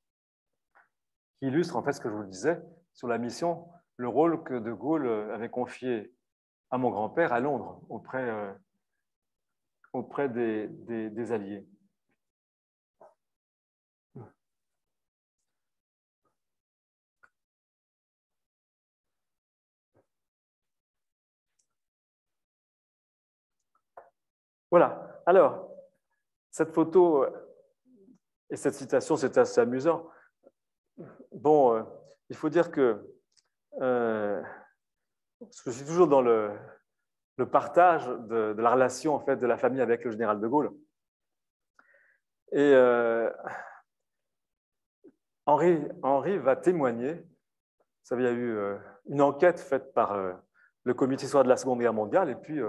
qui illustre en fait ce que je vous disais sur la mission, le rôle que de Gaulle avait confié à mon grand-père à Londres, auprès des Alliés. Voilà. Alors, cette photo et cette citation, c'est assez amusant. Bon, il faut dire que je suis toujours dans le partage de la relation en fait, de la famille avec le général de Gaulle. Et Henri va témoigner. Vous savez, il y a eu une enquête faite par le comité d'histoire de la Seconde Guerre mondiale, et puis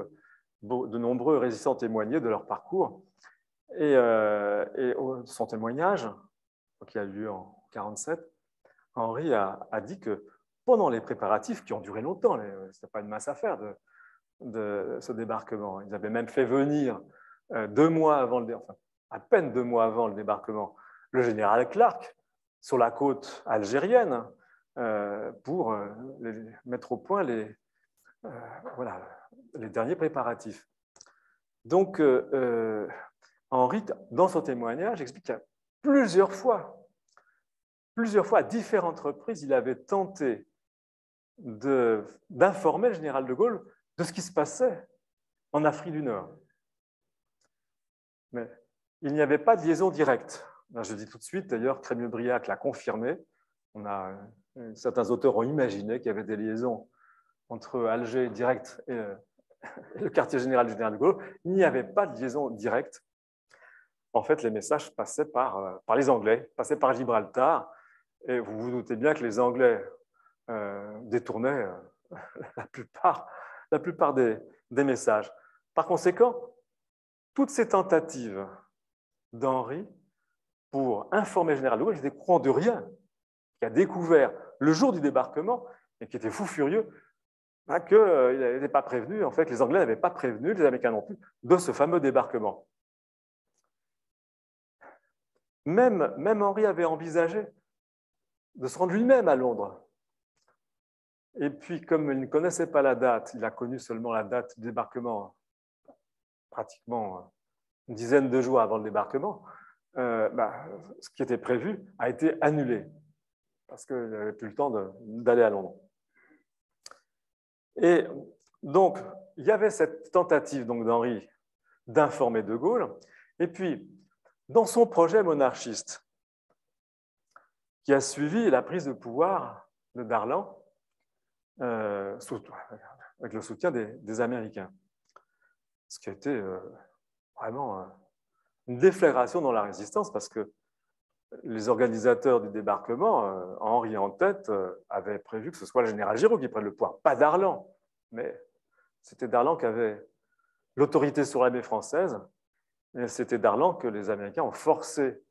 de nombreux résistants témoignaient de leur parcours. Et son témoignage, qui a eu lieu en 1947, Henri a dit que pendant les préparatifs, qui ont duré longtemps, ce n'était pas une mince affaire de ce débarquement, ils avaient même fait venir 2 mois avant à peine 2 mois avant le débarquement, le général Clark sur la côte algérienne pour mettre au point les derniers préparatifs. Donc, Henri, dans son témoignage, explique qu'il y a plusieurs fois plusieurs fois, à différentes reprises, il avait tenté d'informer le général de Gaulle de ce qui se passait en Afrique du Nord. Mais il n'y avait pas de liaison directe. Je dis tout de suite, d'ailleurs, Crémieux-Briac l'a confirmé. Certains auteurs ont imaginé qu'il y avait des liaisons entre Alger direct et le quartier général du général de Gaulle. Il n'y avait pas de liaison directe. En fait, les messages passaient par les Anglais, passaient par Gibraltar. Et vous vous doutez bien que les Anglais détournaient la plupart des messages. Par conséquent, toutes ces tentatives d'Henri pour informer le général de Gaulle, qui était au courant de rien, qui a découvert le jour du débarquement et qui était fou furieux, qu'il n'était pas prévenu, en fait, que les Anglais n'avaient pas prévenu, les Américains non plus, de ce fameux débarquement. Même Henri avait envisagé de se rendre lui-même à Londres. Et puis, comme il ne connaissait pas la date, il a connu seulement la date du débarquement, pratiquement une dizaine de jours avant le débarquement, ce qui était prévu a été annulé, parce qu'il n'avait plus le temps d'aller à Londres. Et donc, il y avait cette tentative d'Henri d'informer de Gaulle, et puis, dans son projet monarchiste, qui a suivi la prise de pouvoir de Darlan, avec le soutien des Américains, ce qui a été vraiment une déflagration dans la résistance, parce que les organisateurs du débarquement, Henri en tête, avaient prévu que ce soit le général Giraud qui prenne le pouvoir, pas Darlan, mais c'était Darlan qui avait l'autorité sur l'armée française, et c'était Darlan que les Américains ont forcé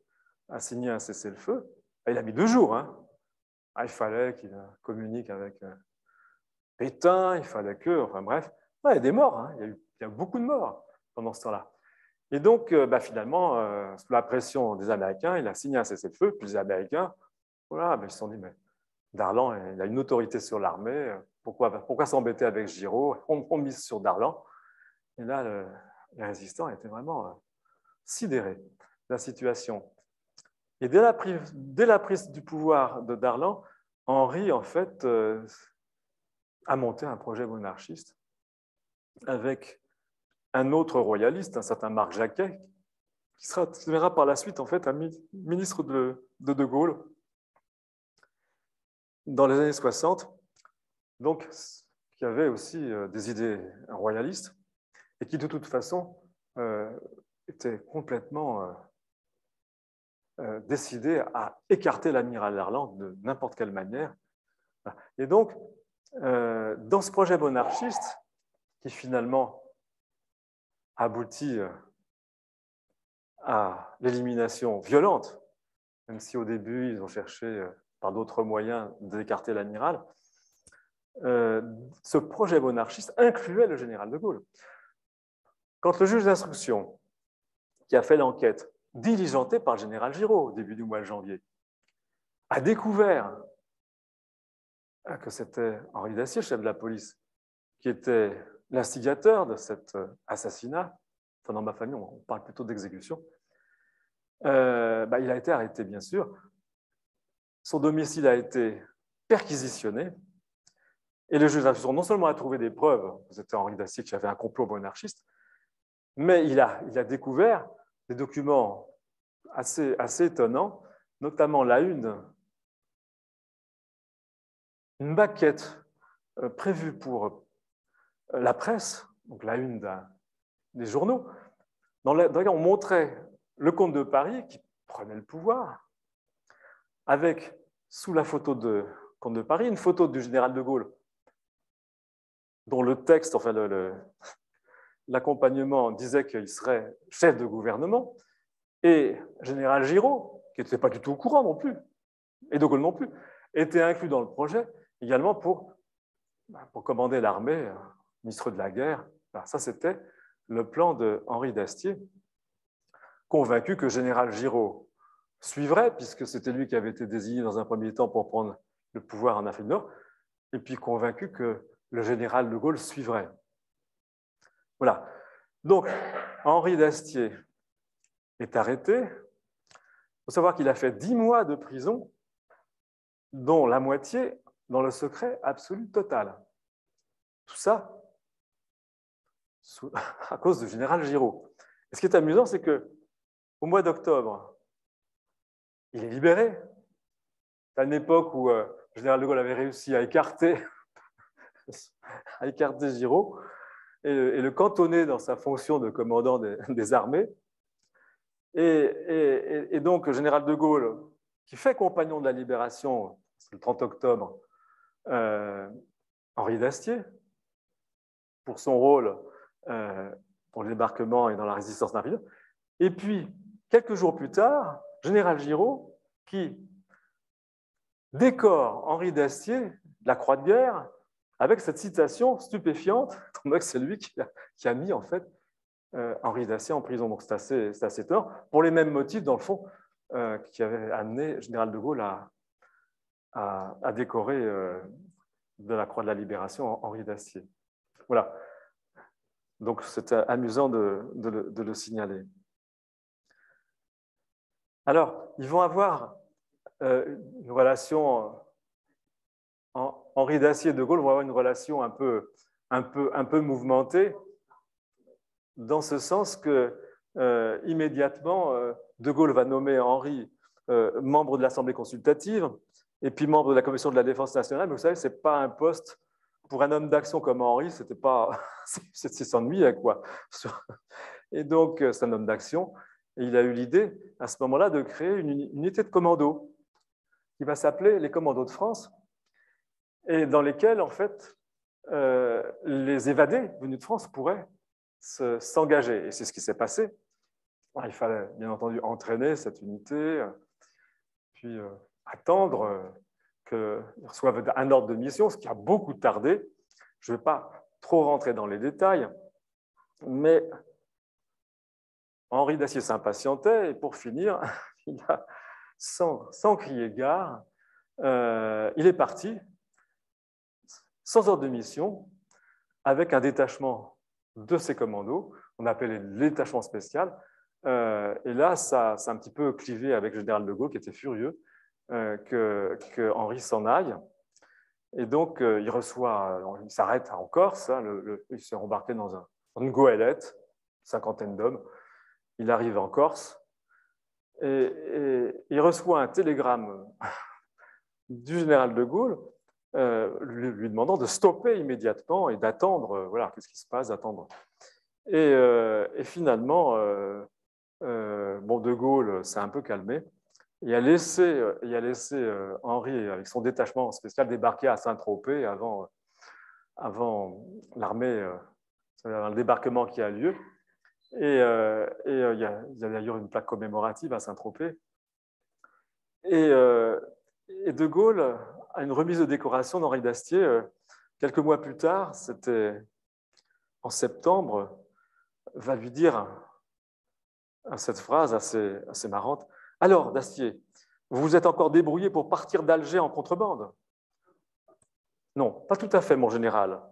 à signer un cessez-le-feu. Il a mis 2 jours. Il fallait qu'il communique avec Pétain, il fallait que... Enfin bref, il y a des morts, il y a beaucoup de morts pendant ce temps-là. Et donc, finalement, sous la pression des Américains, il a signé un cessez-le-feu, puis les Américains, voilà, ils se sont dit, mais Darlan, il a une autorité sur l'armée, pourquoi s'embêter avec Giraud? On mise sur Darlan. Et là, les résistants étaient vraiment sidérés de la situation. Et dès la prise du pouvoir de Darlan, Henri, en fait, a monté un projet monarchiste avec un autre royaliste, un certain Marc Jacquet, qui sera par la suite en fait un ministre de Gaulle dans les années 60, donc qui avait aussi des idées royalistes et qui de toute façon était complètement décidé à écarter l'amiral Darlan de n'importe quelle manière. Et donc, dans ce projet monarchiste, qui finalement aboutit à l'élimination violente, même si au début, ils ont cherché par d'autres moyens d'écarter l'amiral, ce projet monarchiste incluait le général de Gaulle. Quand le juge d'instruction, qui a fait l'enquête, diligentée par le général Giraud au début du mois de janvier, a découvert que c'était Henri Dacier, chef de la police, qui était l'instigateur de cet assassinat. Enfin, dans ma famille, on parle plutôt d'exécution. Il a été arrêté, bien sûr. Son domicile a été perquisitionné. Et le juge d'instruction, non seulement a trouvé des preuves que c'était Henri Dacier qui avait un complot monarchiste, mais il a découvert des documents assez étonnants, notamment une maquette prévue pour la presse, donc la une des journaux, dans laquelle on montrait le comte de Paris qui prenait le pouvoir, avec, sous la photo de comte de Paris, une photo du général de Gaulle, dont le texte, enfin l'accompagnement disait qu'il serait chef de gouvernement, et général Giraud, qui n'était pas du tout au courant non plus, et de Gaulle non plus, était inclus dans le projet également pour commander l'armée, ministre de la guerre. Alors ça, c'était le plan de Henri d'Astier, convaincu que général Giraud suivrait, puisque c'était lui qui avait été désigné dans un premier temps pour prendre le pouvoir en Afrique du Nord, et puis convaincu que le général de Gaulle suivrait. Voilà. Donc, Henri d'Astier est arrêté. Il faut savoir qu'il a fait 10 mois de prison dont la moitié dans le secret absolu total. Tout ça à cause du général Giraud. Et ce qui est amusant, c'est qu'au mois d'octobre, il est libéré. C'est à une époque où le général de Gaulle avait réussi à écarter Giraud et le cantonner dans sa fonction de commandant des armées. Et donc, le général de Gaulle, qui fait compagnon de la libération, le 30 octobre, Henri d'Astier, pour son rôle pour le débarquement et dans la résistance napoléonienne. Et puis, quelques jours plus tard, général Giraud, qui décore Henri d'Astier de la Croix de guerre avec cette citation stupéfiante, c'est lui qui a mis en fait Henri d'Astier en prison. Donc c'est assez étonnant, pour les mêmes motifs, dans le fond, qui avaient amené le général de Gaulle à décorer de la Croix de la Libération Henri d'Astier. Voilà. Donc c'est amusant de le signaler. Alors, ils vont avoir une relation, Henri d'Astier et de Gaulle vont avoir une relation un peu mouvementée, dans ce sens que immédiatement, de Gaulle va nommer Henri membre de l'Assemblée consultative et puis membre de la Commission de la Défense nationale. Mais vous savez, ce n'est pas un poste pour un homme d'action comme Henri, c'était pas, c'est s'ennuyait, quoi. Et donc, c'est un homme d'action. Et il a eu l'idée, à ce moment-là, de créer une unité de commando qui va s'appeler les Commandos de France et dans lesquels, en fait, les évadés venus de France pourraient s'engager. Et c'est ce qui s'est passé. Il fallait, bien entendu, entraîner cette unité, puis attendre qu'ils reçoivent un ordre de mission, ce qui a beaucoup tardé. Je ne vais pas trop rentrer dans les détails, mais Henri d'Astier s'impatientait et pour finir, sans crier gare, il est parti sans ordre de mission avec un détachement de ses commandos, on appelait le détachement spécial. Et là, ça a un petit peu clivé avec le général de Gaulle qui était furieux que Henri s'en aille. Et donc, il s'arrête en Corse, il s'est embarqué dans une goélette, cinquantaine d'hommes. Il arrive en Corse et il reçoit un télégramme du général de Gaulle lui demandant de stopper immédiatement et d'attendre, voilà, qu'est-ce qui se passe, d'attendre. Et finalement, de Gaulle s'est un peu calmé. Il a laissé Henri, avec son détachement spécial, débarquer à Saint-Tropez avant l'armée, le débarquement qui a lieu. Et il y a d'ailleurs une plaque commémorative à Saint-Tropez. Et de Gaulle a une remise de décoration d'Henri d'Astier quelques mois plus tard, c'était en septembre, va lui dire cette phrase assez marrante. « Alors, d'Astier, vous vous êtes encore débrouillé pour partir d'Alger en contrebande ?»« Non, pas tout à fait, mon général.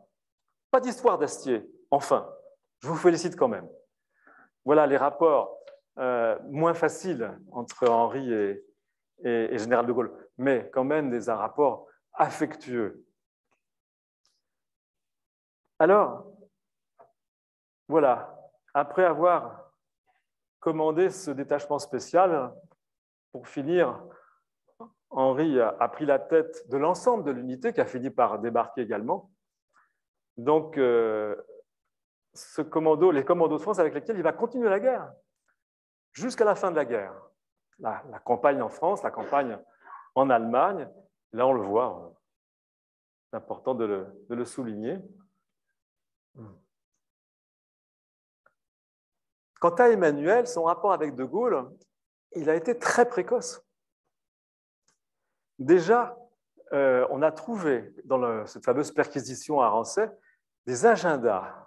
Pas d'histoire d'Astier. Enfin, je vous félicite quand même. » Voilà les rapports moins faciles entre Henri et général de Gaulle, mais quand même des rapports affectueux. Alors, voilà, après avoir commandé ce détachement spécial, pour finir, Henri a pris la tête de l'ensemble de l'unité qui a fini par débarquer également. Donc, les commandos de France avec lesquels il va continuer la guerre jusqu'à la fin de la guerre. La campagne en France, la campagne en Allemagne, là on le voit, c'est important de le souligner. Quant à Emmanuel, son rapport avec de Gaulle, il a été très précoce. Déjà, on a trouvé dans cette fameuse perquisition à Rancet des agendas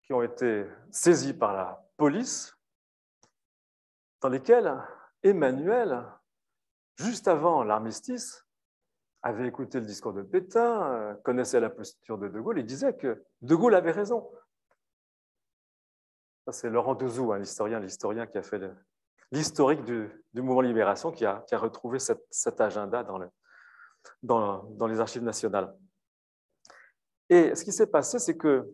qui ont été saisis par la police, dans lesquels Emmanuel, juste avant l'armistice, avait écouté le discours de Pétain, connaissait la posture de Gaulle et disait que de Gaulle avait raison. Ça, c'est Laurent Douzou, l'historien qui a fait l'historique du mouvement Libération qui a retrouvé cet agenda dans les archives nationales. Et ce qui s'est passé, c'est que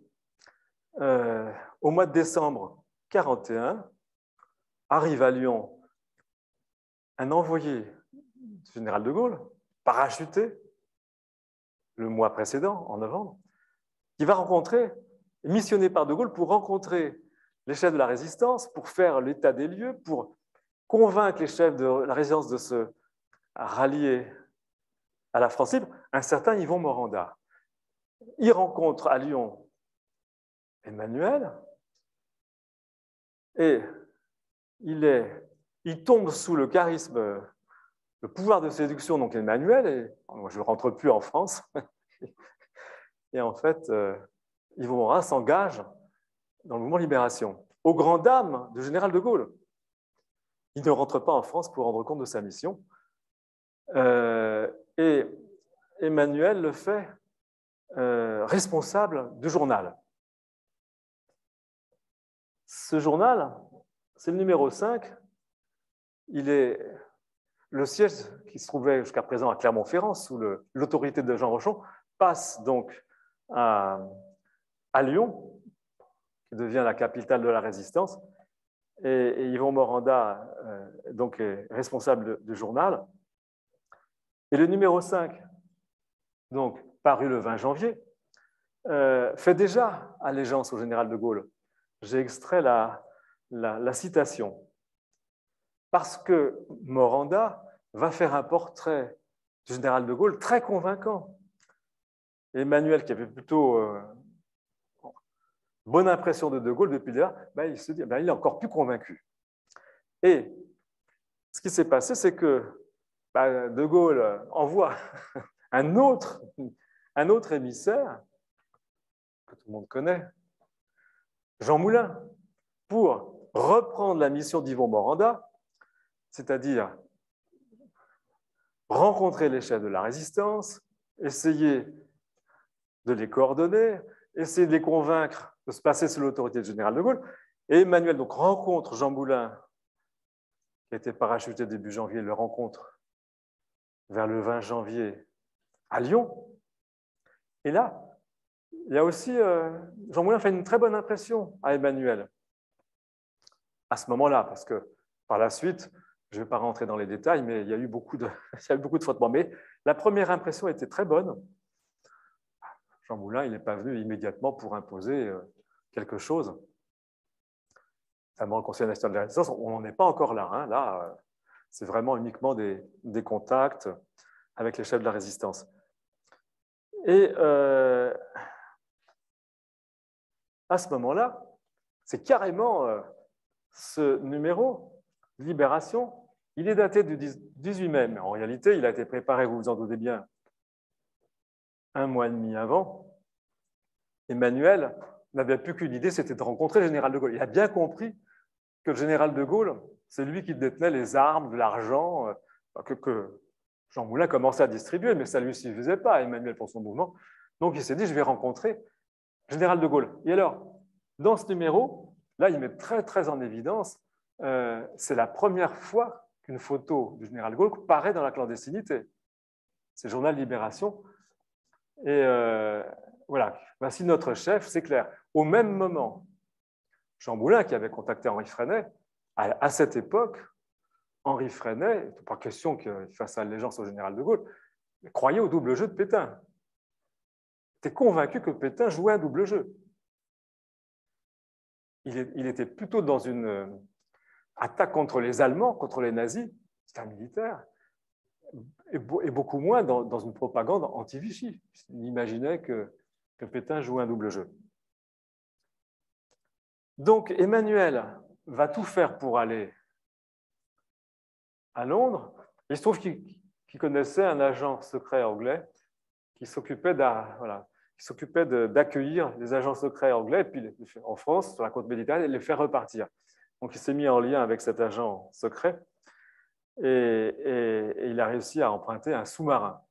au mois de décembre 1941, arrive à Lyon un envoyé du général de Gaulle, parachuté, le mois précédent, en novembre, qui va rencontrer, missionné par de Gaulle pour rencontrer les chefs de la résistance, pour faire l'état des lieux, pour convaincre les chefs de la résistance de se rallier à la France libre, un certain Yvon Moranda. Il rencontre à Lyon Emmanuel et il tombe sous le charisme, le pouvoir de séduction, donc Emmanuel, et moi je ne rentre plus en France. Et en fait, Yvon Moranda s'engage dans le mouvement Libération, aux grandes dames du général de Gaulle. Il ne rentre pas en France pour rendre compte de sa mission. Et Emmanuel le fait responsable du journal. Ce journal, c'est le numéro 5. Il est le siège qui se trouvait jusqu'à présent à Clermont-Ferrand, sous l'autorité de Jean Rochon, passe donc à Lyon, qui devient la capitale de la résistance. Et Yvon Moranda donc, est responsable du journal. Et le numéro 5, donc, paru le 20 janvier, fait déjà allégeance au général de Gaulle. J'ai extrait la citation. Parce que Moranda va faire un portrait du général de Gaulle très convaincant. Emmanuel, qui avait plutôt bonne impression de Gaulle depuis là, il se dit il est encore plus convaincu. Et ce qui s'est passé, c'est que de Gaulle envoie un autre émissaire, que tout le monde connaît, Jean Moulin, pour reprendre la mission d'Yvon Moranda, c'est-à-dire rencontrer les chefs de la résistance, essayer de les coordonner, essayer de les convaincre de se passer sous l'autorité du général de Gaulle. Et Emmanuel donc rencontre Jean Moulin, qui a été parachuté début janvier, le rencontre vers le 20 janvier à Lyon. Et là, il y a aussi, Jean Moulin fait une très bonne impression à Emmanuel à ce moment-là, parce que par la suite, je ne vais pas rentrer dans les détails, mais il y a eu beaucoup de frottements. Mais la première impression était très bonne. Jean Moulin, il n'est pas venu immédiatement pour imposer quelque chose. Notamment le Conseil national de la résistance, on n'en est pas encore là. Hein. Là, c'est vraiment uniquement des contacts avec les chefs de la résistance. Et à ce moment-là, c'est carrément ce numéro, Libération, il est daté du 18 mai, mais en réalité, il a été préparé, vous vous en doutez bien, un mois et demi avant. Emmanuel n'avait plus qu'une idée, c'était de rencontrer le général de Gaulle. Il a bien compris que le général de Gaulle, c'est lui qui détenait les armes, l'argent, que Jean Moulin commençait à distribuer, mais ça ne lui suffisait pas, Emmanuel, pour son mouvement. Donc il s'est dit, je vais rencontrer le général de Gaulle. Et alors, dans ce numéro, là, il met très, très en évidence, c'est la première fois qu'une photo du général de Gaulle paraît dans la clandestinité. C'est le journal Libération. Et voilà, voici notre chef, c'est clair. Au même moment, Jean Moulin, qui avait contacté Henri Freinet, à cette époque, Henri Freinet, il n'est pas question qu'il fasse allégeance au général de Gaulle, croyait au double jeu de Pétain. Il était convaincu que Pétain jouait un double jeu. Il était plutôt dans une attaque contre les Allemands, contre les nazis, c'était un militaire, et beaucoup moins dans une propagande anti-Vichy. Il imaginait que Pétain jouait un double jeu. Donc Emmanuel va tout faire pour aller à Londres. Il se trouve qu'il connaissait un agent secret anglais qui s'occupait d'accueillir les agents secrets anglais, et puis en France, sur la côte méditerranéenne, et les faire repartir. Donc il s'est mis en lien avec cet agent secret et il a réussi à emprunter un sous-marin.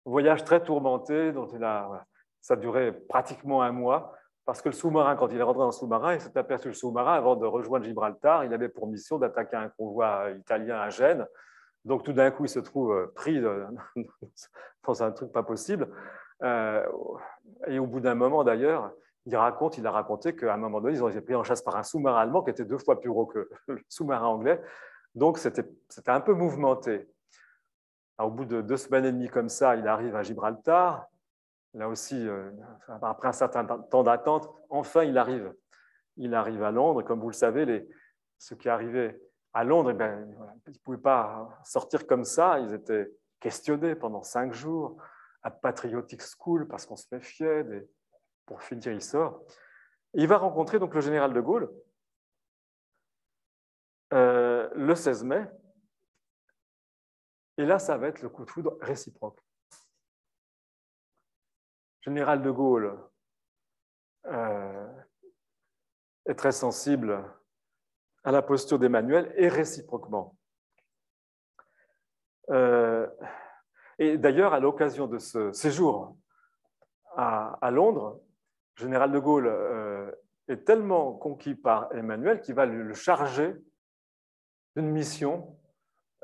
Un voyage très tourmenté, dont ça a duré pratiquement un mois, parce que le sous-marin, quand il est rentré dans le sous-marin, il s'est aperçu que le sous-marin, avant de rejoindre Gibraltar, il avait pour mission d'attaquer un convoi italien à Gênes. Donc tout d'un coup, il se trouve pris dans un truc pas possible. Et au bout d'un moment, d'ailleurs, il a raconté qu'à un moment donné, ils ont été pris en chasse par un sous-marin allemand qui était 2 fois plus gros que le sous-marin anglais. Donc c'était un peu mouvementé. Alors, au bout de 2 semaines et demie comme ça, il arrive à Gibraltar. Là aussi, après un certain temps d'attente, enfin, il arrive. Il arrive à Londres. Comme vous le savez, ceux qui arrivaient à Londres, ils ne pouvaient pas sortir comme ça. Ils étaient questionnés pendant 5 jours à Patriotic School parce qu'on se méfiait. Pour finir, il sort. Et il va rencontrer donc le général de Gaulle le 16 mai. Et là, ça va être le coup de foudre réciproque. Général de Gaulle est très sensible à la posture d'Emmanuel et réciproquement. Et d'ailleurs, à l'occasion de ce séjour à Londres, général de Gaulle est tellement conquis par Emmanuel qu'il va le charger d'une mission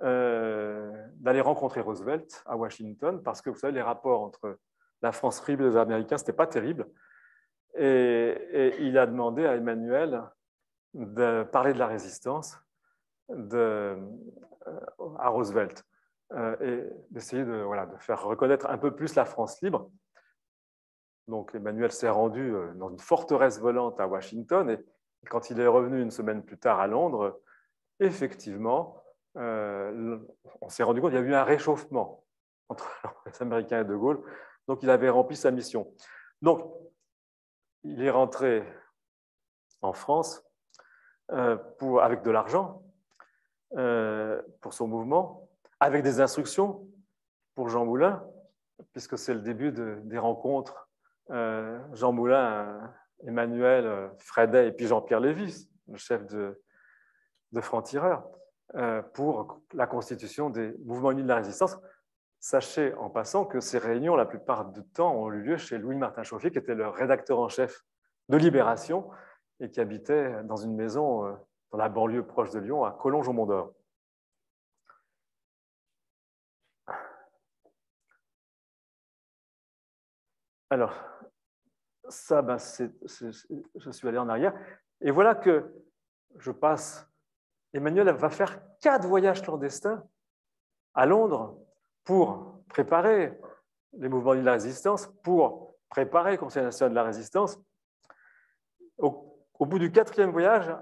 d'aller rencontrer Roosevelt à Washington, parce que vous savez, les rapports entre la France libre et les Américains, ce n'était pas terrible. Et il a demandé à Emmanuel de parler de la résistance à Roosevelt et d'essayer de faire reconnaître un peu plus la France libre. Donc Emmanuel s'est rendu dans une forteresse volante à Washington et quand il est revenu une semaine plus tard à Londres, effectivement, on s'est rendu compte qu'il y a eu un réchauffement entre les Américains et De Gaulle. Donc il avait rempli sa mission. Donc il est rentré en France avec de l'argent pour son mouvement, avec des instructions pour Jean Moulin, puisque c'est le début des rencontres Jean Moulin, Emmanuel, Freidet et puis Jean-Pierre Lévy, le chef de francs-tireurs, pour la constitution des mouvements unis de la résistance. Sachez en passant que ces réunions, la plupart du temps, ont eu lieu chez Louis-Martin Chauffier, qui était le rédacteur en chef de Libération et qui habitait dans une maison dans la banlieue proche de Lyon, à Collonges-au-Mont-d'Or. Alors, ça, je suis allé en arrière. Et voilà que je passe. Emmanuel va faire 4 voyages clandestins à Londres pour préparer les mouvements de la résistance, pour préparer le Conseil national de la résistance. Au bout du 4e voyage,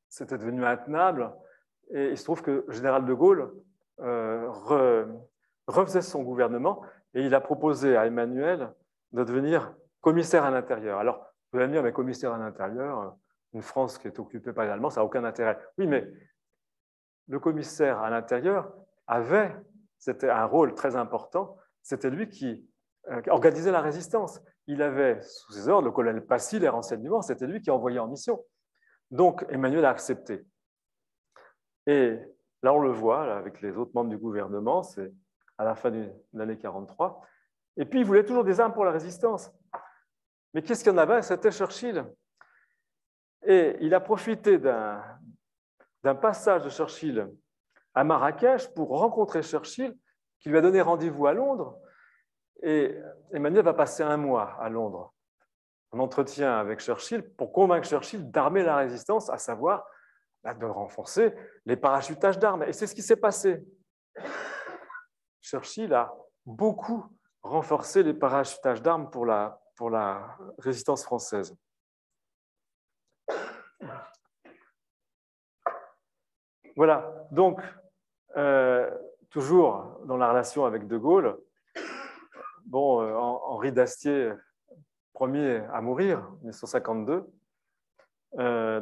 c'était devenu intenable. Et il se trouve que le général de Gaulle refaisait son gouvernement et il a proposé à Emmanuel de devenir commissaire à l'intérieur. Alors, vous allez me dire, mais commissaire à l'intérieur, une France qui est occupée par les Allemands, ça n'a aucun intérêt. Oui, mais le commissaire à l'intérieur c'était un rôle très important, c'était lui qui organisait la résistance. Il avait sous ses ordres le colonel Passy, les renseignements, c'était lui qui envoyait en mission. Donc, Emmanuel a accepté. Et là, on le voit là, avec les autres membres du gouvernement, c'est à la fin de l'année 1943. Et puis, il voulait toujours des armes pour la résistance. Mais qu'est-ce qu'il y en avait? C'était Churchill. Et il a profité d'un passage de Churchill à Marrakech pour rencontrer Churchill, qui lui a donné rendez-vous à Londres. Et Emmanuel va passer 1 mois à Londres, en entretien avec Churchill, pour convaincre Churchill d'armer la résistance, à savoir de renforcer les parachutages d'armes. Et c'est ce qui s'est passé. Churchill a beaucoup renforcé les parachutages d'armes pour la résistance française. Voilà, donc, toujours dans la relation avec De Gaulle, bon, Henri d'Astier, premier à mourir, en 1952,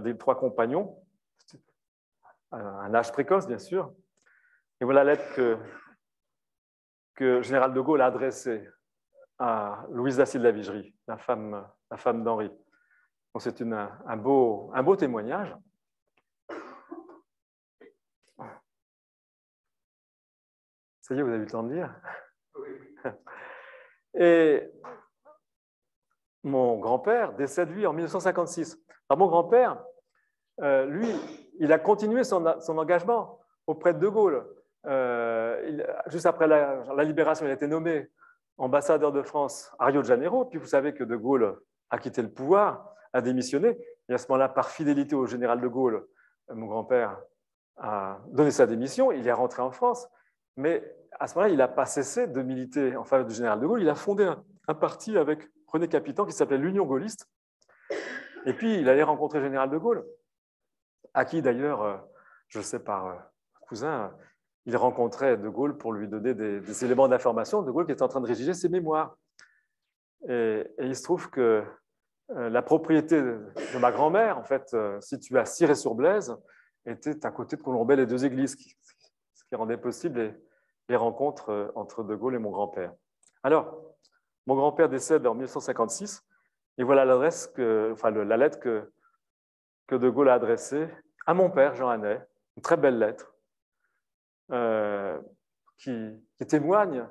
des 3 compagnons, un âge précoce, bien sûr. Et voilà la lettre que le général de Gaulle a adressée à Louise d'Astier de la Vigerie, la femme d'Henri. Donc, c'est un beau témoignage. Ça y est, vous avez eu le temps de lire. Et mon grand-père décède, lui, en 1956. Alors, mon grand-père, lui, il a continué son engagement auprès de Gaulle. Juste après la libération, il a été nommé ambassadeur de France à Rio de Janeiro. Puis vous savez que de Gaulle a quitté le pouvoir, a démissionné. Et à ce moment-là, par fidélité au général de Gaulle, mon grand-père a donné sa démission. Il est rentré en France. Mais à ce moment-là, il n'a pas cessé de militer en faveur du général de Gaulle. Il a fondé un parti avec René Capitan qui s'appelait l'Union gaulliste. Et puis, il allait rencontrer le général de Gaulle, à qui d'ailleurs, je le sais par cousin, il rencontrait de Gaulle pour lui donner des éléments d'information. De Gaulle qui était en train de rédiger ses mémoires. Et il se trouve que la propriété de ma grand-mère, en fait, située à Ciré-sur-Blaise, était à côté de Colombey, les deux églises, ce qui rendait possible les rencontres entre de Gaulle et mon grand-père. Alors, mon grand-père décède en 1956, et voilà l'adresse, la lettre que de Gaulle a adressée à mon père, Jean Anet, une très belle lettre, qui témoigne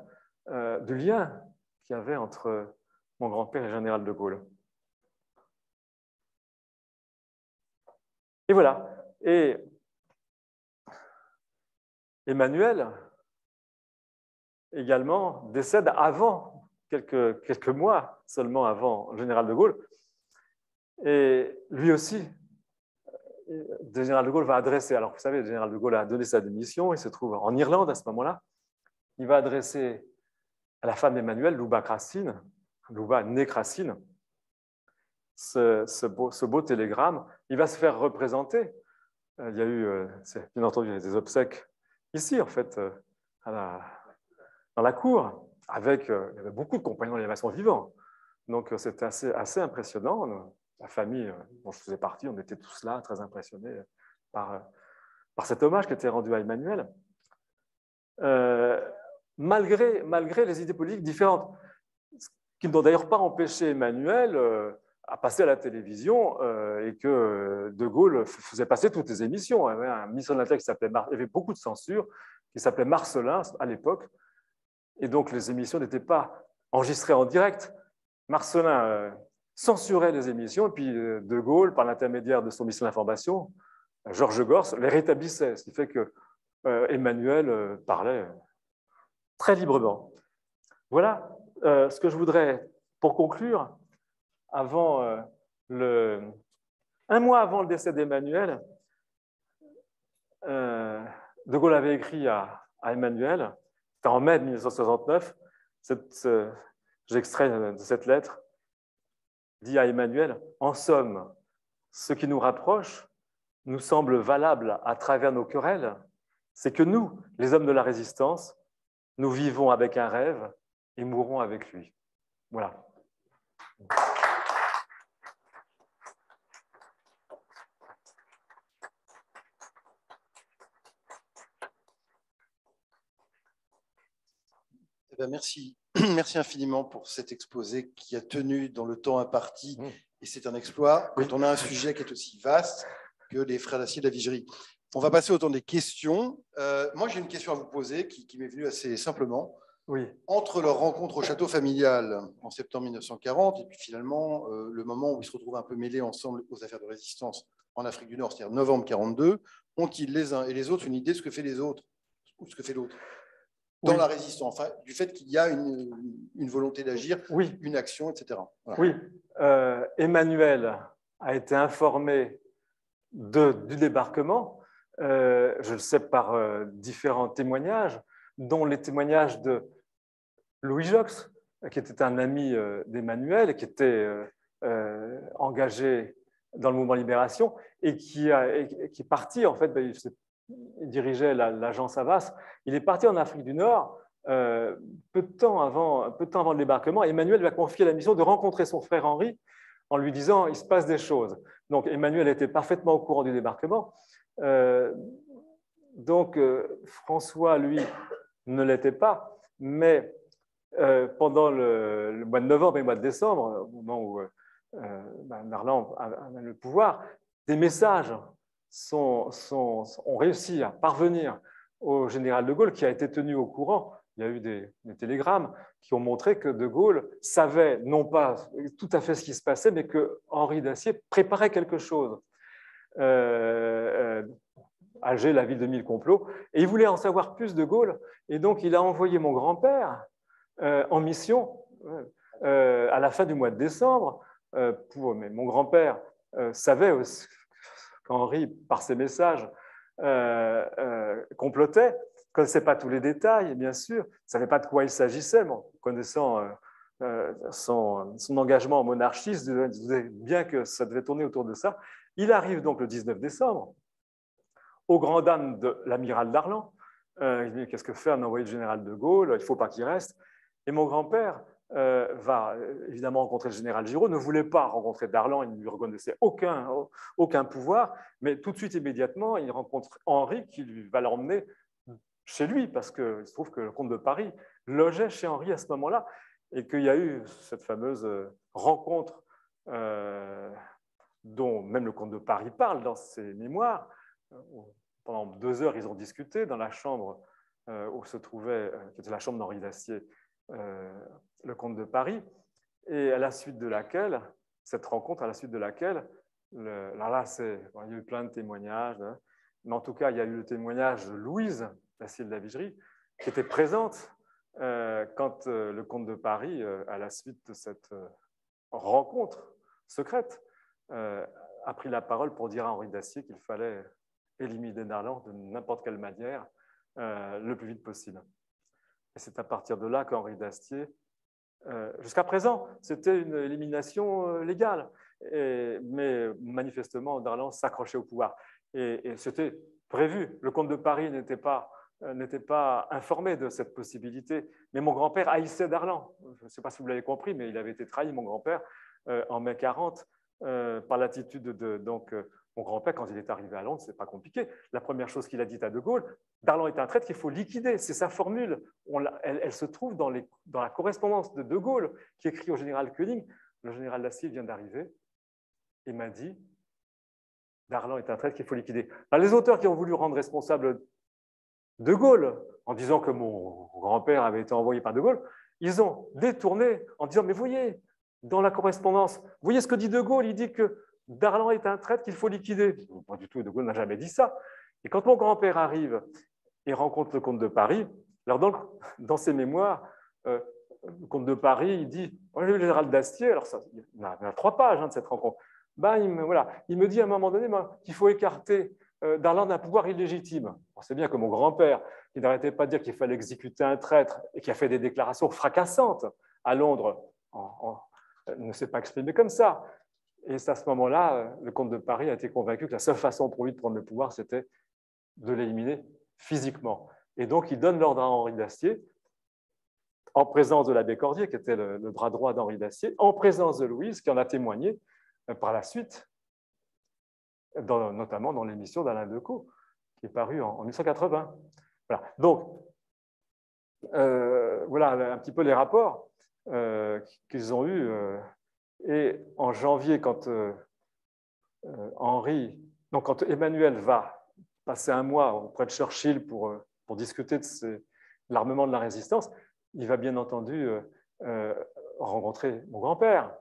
du lien qu'il y avait entre mon grand-père et le général de Gaulle. Et voilà. Et Emmanuel, également, décède avant, quelques mois seulement avant le général de Gaulle. Et lui aussi, le général de Gaulle va adresser, alors vous savez, le général de Gaulle a donné sa démission, il se trouve en Irlande à ce moment-là, il va adresser à la femme d'Emmanuel, Louba Cracine, Louba née Cracine, ce beau télégramme. Il va se faire représenter. Il y a eu, bien entendu, des obsèques ici, en fait, dans la cour, avec il y avait beaucoup de compagnons de l'élévation vivants. Donc, c'était assez impressionnant. La famille dont je faisais partie, on était tous là, très impressionnés par cet hommage qui était rendu à Emmanuel. Malgré les idées politiques différentes, ce qui n'ont d'ailleurs pas empêché Emmanuel à passer à la télévision et que de Gaulle faisait passer toutes les émissions. Il y avait un ministre de l'Intérieur qui s'appelait, il y avait beaucoup de censure, qui s'appelait Marcelin à l'époque, et donc les émissions n'étaient pas enregistrées en direct. Marcelin censurait les émissions, et puis de Gaulle, par l'intermédiaire de son ministre de l'Information, Georges Gors, les rétablissait, ce qui fait que Emmanuel parlait très librement. Voilà ce que je voudrais, pour conclure, un mois avant le décès d'Emmanuel, de Gaulle avait écrit à Emmanuel, c'était en mai 1969, j'extrais de cette lettre, dit à Emmanuel, « En somme, ce qui nous rapproche nous semble valable à travers nos querelles, c'est que nous, les hommes de la résistance, nous vivons avec un rêve et mourrons avec lui. » Voilà. Eh bien, merci. Merci infiniment pour cet exposé qui a tenu dans le temps imparti. Et c'est un exploit quand on a un sujet qui est aussi vaste que les frères d'Acier de la Vigerie. On va passer au temps des questions. Moi, j'ai une question à vous poser qui m'est venue assez simplement. Oui. Entre leur rencontre au château familial en septembre 1940 et puis finalement le moment où ils se retrouvent un peu mêlés ensemble aux affaires de résistance en Afrique du Nord, c'est-à-dire novembre 1942, ont-ils les uns et les autres une idée de ce que fait les autres ou ce que fait l'autre dans la résistance, enfin, du fait qu'il y a une volonté d'agir, une action, etc. Voilà. Oui, Emmanuel a été informé du débarquement, je le sais par différents témoignages, dont les témoignages de Louis Jox, qui était un ami d'Emmanuel, qui était engagé dans le mouvement Libération et qui est parti, en fait, il dirigeait l'agence Havas. Il est parti en Afrique du Nord peu de temps avant le débarquement. Emmanuel lui a confié la mission de rencontrer son frère Henri en lui disant « il se passe des choses ». Donc Emmanuel était parfaitement au courant du débarquement. François, lui, ne l'était pas. Mais pendant le mois de novembre et le mois de décembre, au moment où Merlan a le pouvoir, des messages ont réussi à parvenir au général de Gaulle, qui a été tenu au courant. il y a eu des télégrammes qui ont montré que De Gaulle savait non pas tout à fait ce qui se passait, mais que Henri d'Acier préparait quelque chose. Alger, la ville de mille complots, et il voulait en savoir plus, De Gaulle, et donc il a envoyé mon grand-père en mission à la fin du mois de décembre. Mais mon grand-père savait qu'Henri, par ses messages, complotait, ne connaissait pas tous les détails, bien sûr, ne savait pas de quoi il s'agissait, mais connaissant son engagement monarchiste, il disait bien que ça devait tourner autour de ça. Il arrive donc le 19 décembre, aux grandes dames de l'amiral Darlan. Il dit, qu'est-ce que fait un envoyé du général de Gaulle? Il ne faut pas qu'il reste. Et mon grand-père va évidemment rencontrer le général Giraud, ne voulait pas rencontrer Darlan, il ne lui reconnaissait aucun pouvoir, mais tout de suite, immédiatement, il rencontre Henri qui va l'emmener chez lui, parce qu'il se trouve que le comte de Paris logeait chez Henri à ce moment-là, et qu'il y a eu cette fameuse rencontre dont même le comte de Paris parle dans ses mémoires. Pendant 2 heures, ils ont discuté dans la chambre où se trouvait, qui était la chambre d'Henri d'Acier, le comte de Paris, et à la suite de laquelle, cette rencontre, à la suite de laquelle, il y a eu plein de témoignages, mais en tout cas, il y a eu le témoignage de Louise d'Acier de la Vigerie, qui était présente quand le comte de Paris, à la suite de cette rencontre secrète, a pris la parole pour dire à Henri d'Acier qu'il fallait éliminer Darlan de n'importe quelle manière le plus vite possible. Et c'est à partir de là qu'Henri d'Acier, jusqu'à présent, c'était une élimination légale, mais manifestement, Darlan s'accrochait au pouvoir. Et c'était prévu. Le comte de Paris n'était pas informé de cette possibilité, mais mon grand-père haïssait Darlan. Je ne sais pas si vous l'avez compris, mais il avait été trahi, mon grand-père, en mai 40, par l'attitude de mon grand-père, quand il est arrivé à Londres, ce n'est pas compliqué. La première chose qu'il a dit à De Gaulle, Darlan est un traître qu'il faut liquider. C'est sa formule. Elle se trouve dans la correspondance de Gaulle, qui écrit au général Koenig. Le général d'Acier vient d'arriver et m'a dit, Darlan est un traître qu'il faut liquider. Alors, les auteurs qui ont voulu rendre responsable De Gaulle, en disant que mon grand-père avait été envoyé par De Gaulle, ils ont détourné en disant, mais voyez, dans la correspondance, vous voyez ce que dit De Gaulle, il dit que Darlan est un traître qu'il faut liquider. Pas du tout, De Gaulle n'a jamais dit ça. Et quand mon grand-père arrive et rencontre le comte de Paris, alors dans ses mémoires, le comte de Paris, il dit, le général d'Acier, alors ça, il y a 3 pages de cette rencontre, il me dit à un moment donné qu'il faut écarter Darlan d'un pouvoir illégitime. On sait bien que mon grand-père, qui n'arrêtait pas de dire qu'il fallait exécuter un traître et qui a fait des déclarations fracassantes à Londres, ne s'est pas exprimé comme ça. Et c'est à ce moment-là, le comte de Paris a été convaincu que la seule façon pour lui de prendre le pouvoir, c'était de l'éliminer physiquement. Et donc, il donne l'ordre à Henri d'Acier, en présence de l'abbé Cordier, qui était le bras droit d'Henri d'Acier, en présence de Louise, qui en a témoigné par la suite, notamment dans l'émission d'Alain Decaux, qui est parue en 1980. Voilà. Donc, voilà un petit peu les rapports qu'ils ont eus. Et en janvier, quand quand Emmanuel va passer un mois auprès de Churchill pour discuter de l'armement de la résistance, il va bien entendu rencontrer mon grand-père.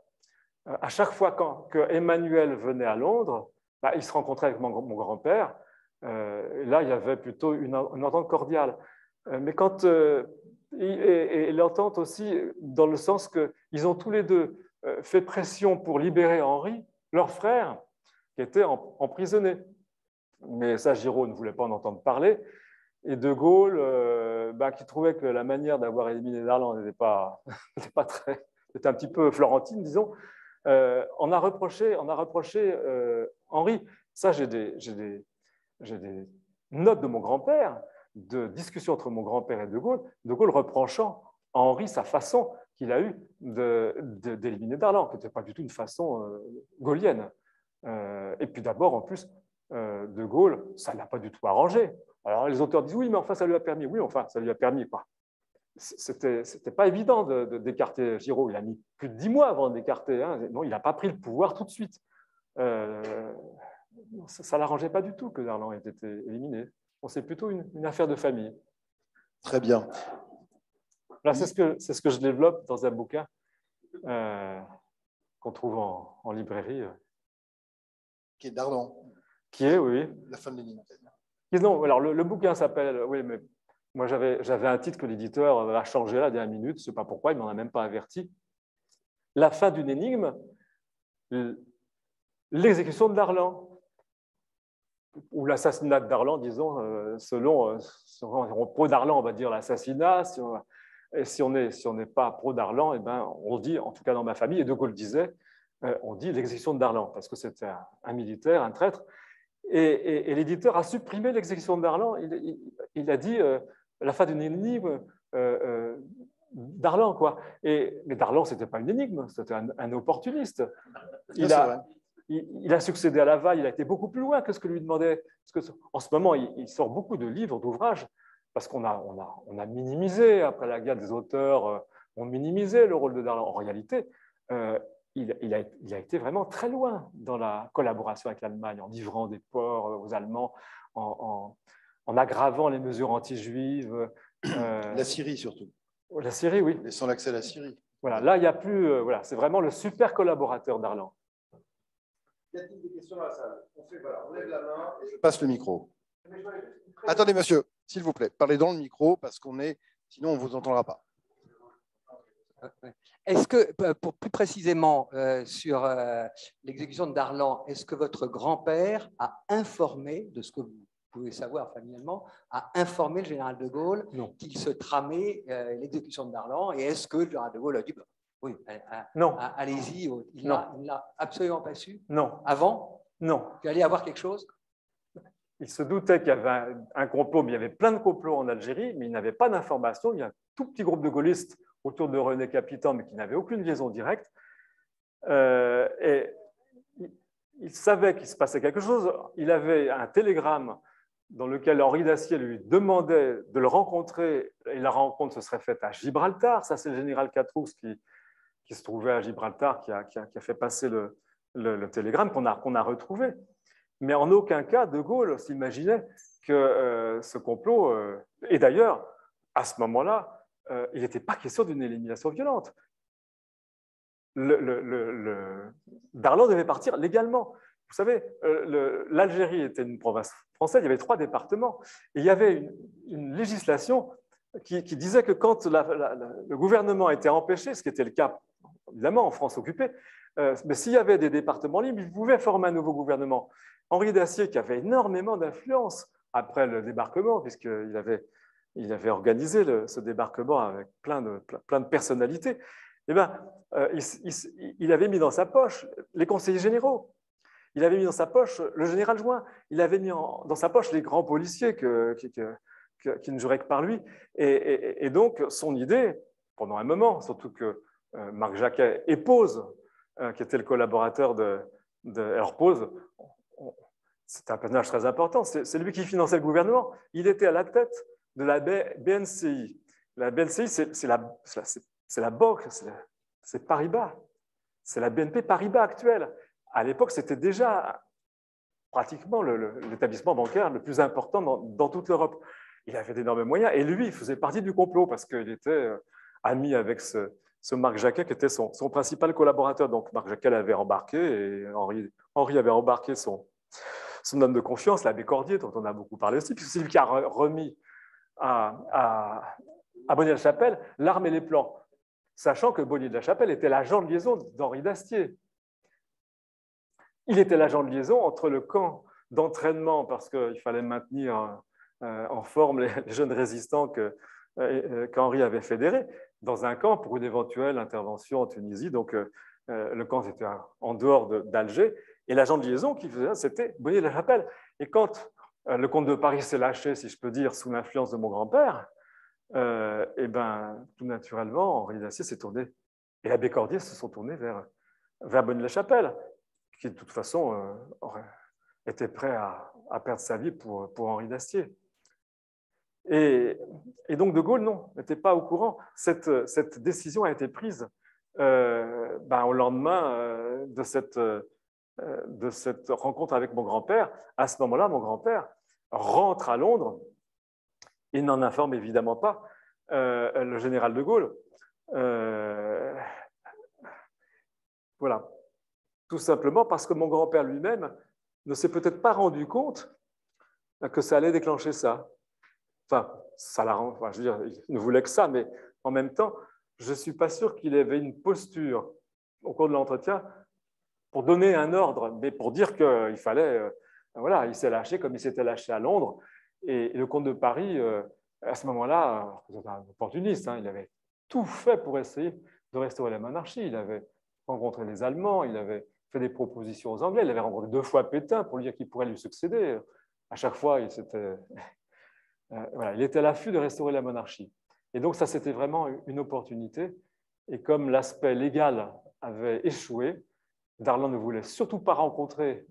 À chaque fois que Emmanuel venait à Londres, il se rencontrait avec mon grand-père. Là, il y avait plutôt une entente cordiale. Mais quand et l'entente aussi dans le sens qu'ils ont tous les deux fait pression pour libérer Henri, leur frère, qui était emprisonné. Mais ça, Giraud ne voulait pas en entendre parler. Et De Gaulle, qui trouvait que la manière d'avoir éliminé Darlan n'était pas très... C'était un petit peu florentine, disons. On a reproché Henri. Ça, j'ai des notes de mon grand-père, de discussions entre mon grand-père et De Gaulle reprochant à Henri sa façon qu'il a eue d'éliminer Darlan, qui n'était pas du tout une façon gaullienne. Et puis d'abord, en plus, De Gaulle, ça ne l'a pas du tout arrangé. Alors les auteurs disent oui, mais enfin, ça lui a permis. Oui, enfin, ça lui a permis, quoi. C'était pas évident d'écarter Giraud. Il a mis plus de 10 mois avant d'écarter. Non, il n'a pas pris le pouvoir tout de suite. Ça ne l'arrangeait pas du tout que Darlan ait été éliminé. C'est plutôt une affaire de famille. Très bien. Là, c'est ce que je développe dans un bouquin qu'on trouve en librairie. Qui est Darlan. Qui est, oui. La fin de Lénine. Non, alors le bouquin s'appelle, oui, mais moi j'avais un titre que l'éditeur a changé là, dernière minute, je ne sais pas pourquoi, il ne m'en a même pas averti. La fin d'une énigme, l'exécution de Darlan, ou l'assassinat de Darlan, disons, selon pro-Darlan, on va dire l'assassinat. Si on n'est pas pro-Darlan, eh ben, on dit, en tout cas dans ma famille, et De Gaulle disait, on dit l'exécution de Darlan, parce que c'était un militaire, un traître. Et l'éditeur a supprimé l'exécution de Darlan. Il a dit la fin d'une énigme, Darlan, quoi. Mais Darlan, ce n'était pas une énigme, c'était un opportuniste. Il a succédé à Laval, il a été beaucoup plus loin que ce que lui demandait. Parce que, en ce moment, il sort beaucoup de livres, d'ouvrages, parce qu'on a minimisé, après la guerre des auteurs, on minimisait le rôle de Darlan. En réalité, il a été vraiment très loin dans la collaboration avec l'Allemagne, en livrant des ports aux Allemands, en aggravant les mesures anti-juives. La Syrie, surtout. La Syrie, oui. Laissant l'accès à la Syrie. Voilà, là, il n'y a plus. Voilà, c'est vraiment le super collaborateur Darlan. Y a-t-il des questions dans la salle? On lève la main et je passe le micro. Attendez, monsieur, s'il vous plaît, parlez dans le micro parce sinon on ne vous entendra pas. Est-ce que, pour plus précisément sur l'exécution de Darlan, est-ce que votre grand-père a informé, de ce que vous pouvez savoir familialement, a informé le général de Gaulle qu'il se tramait l'exécution de Darlan? Et est-ce que le général de Gaulle a dit oui, allez-y, il ne l'a absolument pas su? Non. Avant? Non. Il allait y avoir quelque chose? Il se doutait qu'il y avait un complot, mais il y avait plein de complots en Algérie, mais il n'avait pas d'informations. Il y a un tout petit groupe de gaullistes autour de René Capitan, mais qui n'avait aucune liaison directe. Et il savait qu'il se passait quelque chose. Il avait un télégramme dans lequel Henri Dacier lui demandait de le rencontrer, et la rencontre se serait faite à Gibraltar. Ça, c'est le général Catroux qui se trouvait à Gibraltar, qui a fait passer le télégramme qu'on a retrouvé. Mais en aucun cas, De Gaulle s'imaginait que ce complot... et d'ailleurs, à ce moment-là, il n'était pas question d'une élimination violente. Darlan devait partir légalement. Vous savez, l'Algérie était une province française, il y avait 3 départements. Et il y avait une législation qui disait que quand le gouvernement était empêché, ce qui était le cas évidemment en France occupée, mais s'il y avait des départements libres, il pouvait former un nouveau gouvernement. Henri Dacier, qui avait énormément d'influence après le débarquement, puisqu'il avait organisé ce débarquement avec plein de personnalités, eh ben, il avait mis dans sa poche les conseillers généraux, il avait mis dans sa poche le général Join, il avait mis dans sa poche les grands policiers qui ne juraient que par lui. Et donc, son idée, pendant un moment, surtout que Marc Jacquet et Pose, qui était le collaborateur alors Pose, c'est un personnage très important, c'est lui qui finançait le gouvernement. Il était à la tête de la BNCI. La BNCI, c'est la banque, c'est Paribas. C'est la BNP Paribas actuelle. À l'époque, c'était déjà pratiquement l'établissement bancaire le plus important dans toute l'Europe. Il avait d'énormes moyens et lui, il faisait partie du complot parce qu'il était ami avec ce Marc Jacquet qui était son principal collaborateur. Donc Marc Jacquet l'avait embarqué et Henri avait embarqué son homme de confiance, l'abbé Cordier, dont on a beaucoup parlé aussi, puisque c'est lui qui a remis à Bonnier-la-Chapelle l'arme et les plans, sachant que Bonnier-la-Chapelle était l'agent de liaison d'Henri Dacier. Il était l'agent de liaison entre le camp d'entraînement, parce qu'il fallait maintenir en forme les jeunes résistants qu'Henri avait fédérés, dans un camp pour une éventuelle intervention en Tunisie. Donc, le camp était en dehors d'Alger. Et l'agent de liaison qui faisait ça, c'était Bonnier-la-Chapelle. Et quand le comte de Paris s'est lâché, si je peux dire, sous l'influence de mon grand-père, et ben, tout naturellement, Henri Dacier s'est tourné, et l'abbé Cordier se sont tournés vers Bonnier-la-Chapelle, qui de toute façon était prêt à perdre sa vie pour Henri Dacier. Et donc De Gaulle, non, n'était pas au courant. Cette décision a été prise au lendemain de cette rencontre avec mon grand-père. À ce moment-là, mon grand-père rentre à Londres. Il n'en informe évidemment pas le général de Gaulle. Voilà. Tout simplement parce que mon grand-père lui-même ne s'est peut-être pas rendu compte que ça allait déclencher ça. Enfin, ça l'a, enfin, je veux dire, il ne voulait que ça, mais en même temps, je ne suis pas sûr qu'il avait une posture au cours de l'entretien pour donner un ordre, mais pour dire qu'il fallait... voilà, il s'est lâché comme il s'était lâché à Londres. Et le comte de Paris, à ce moment-là, c'était un opportuniste. Hein, il avait tout fait pour essayer de restaurer la monarchie. Il avait rencontré les Allemands, il avait fait des propositions aux Anglais, il avait rencontré 2 fois Pétain pour lui dire qu'il pourrait lui succéder. À chaque fois, voilà, il était à l'affût de restaurer la monarchie. Et donc, ça, c'était vraiment une opportunité. Et comme l'aspect légal avait échoué, Darlan ne voulait surtout pas rencontrer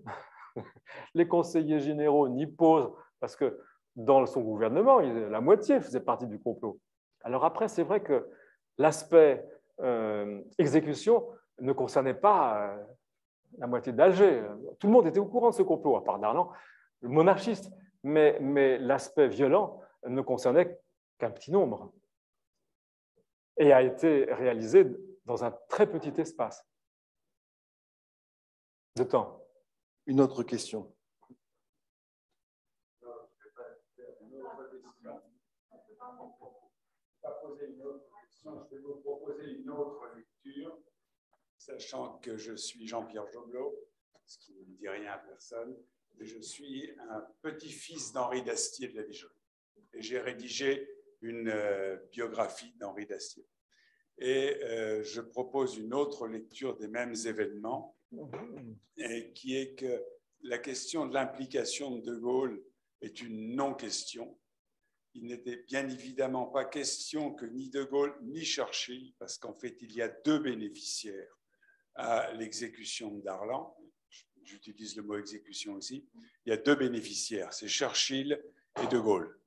les conseillers généraux ni Pose, parce que dans son gouvernement, la moitié faisait partie du complot. Alors après, c'est vrai que l'aspect exécution ne concernait pas la moitié d'Alger. Tout le monde était au courant de ce complot, à part Darlan, le monarchiste. Mais l'aspect violent ne concernait qu'un petit nombre et a été réalisé dans un très petit espace de temps. Une autre question. Je vais vous proposer une autre lecture, sachant que je suis Jean-Pierre Joblot, ce qui ne dit rien à personne, et je suis un petit-fils d'Henri d'Astier de la Vigerie. Et j'ai rédigé une biographie d'Henri d'Astier. Et je propose une autre lecture des mêmes événements, et qui est que la question de l'implication de De Gaulle est une non-question. Il n'était bien évidemment pas question que ni De Gaulle ni Churchill, parce qu'en fait, il y a 2 bénéficiaires à l'exécution de Darlan. J'utilise le mot exécution aussi. Il y a 2 bénéficiaires, c'est Churchill et De Gaulle.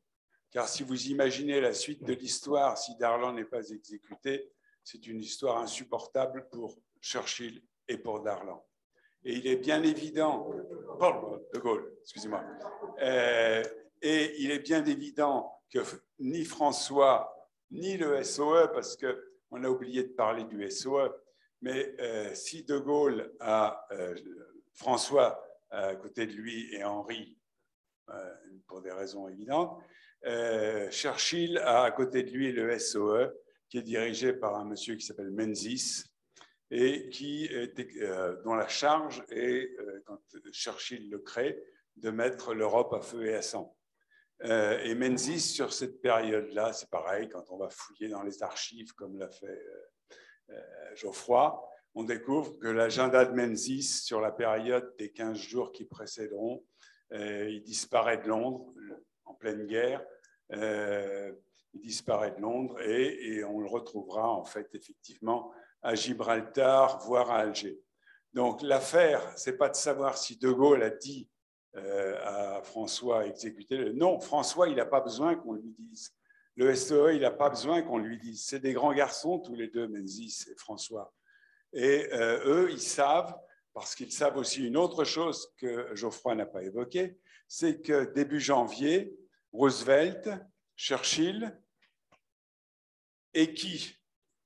Car si vous imaginez la suite de l'histoire, si Darlan n'est pas exécuté, c'est une histoire insupportable pour Churchill et pour Darlan. Et il est bien évident, De Gaulle, excusez-moi, et il est bien évident que ni François, ni le SOE, parce qu'on a oublié de parler du SOE, mais si De Gaulle a François à côté de lui et Henri, pour des raisons évidentes, Churchill a à côté de lui le SOE, qui est dirigé par un monsieur qui s'appelle Menzies, et dont la charge est, quand Churchill le crée, de mettre l'Europe à feu et à sang. Et Menzies, sur cette période-là, c'est pareil, quand on va fouiller dans les archives, comme l'a fait Geoffroy, on découvre que l'agenda de Menzies, sur la période des 15 jours qui précéderont, il disparaît de Londres, en pleine guerre, il disparaît de Londres et on le retrouvera en fait effectivement à Gibraltar, voire à Alger. Donc l'affaire, c'est pas de savoir si De Gaulle a dit à François exécuter. Non, François, il n'a pas besoin qu'on lui dise. Le SOE, il n'a pas besoin qu'on lui dise. C'est des grands garçons, tous les deux, Menzies et François. Et eux, ils savent, parce qu'ils savent aussi une autre chose que Geoffroy n'a pas évoquée, c'est que début janvier, Roosevelt, Churchill et qui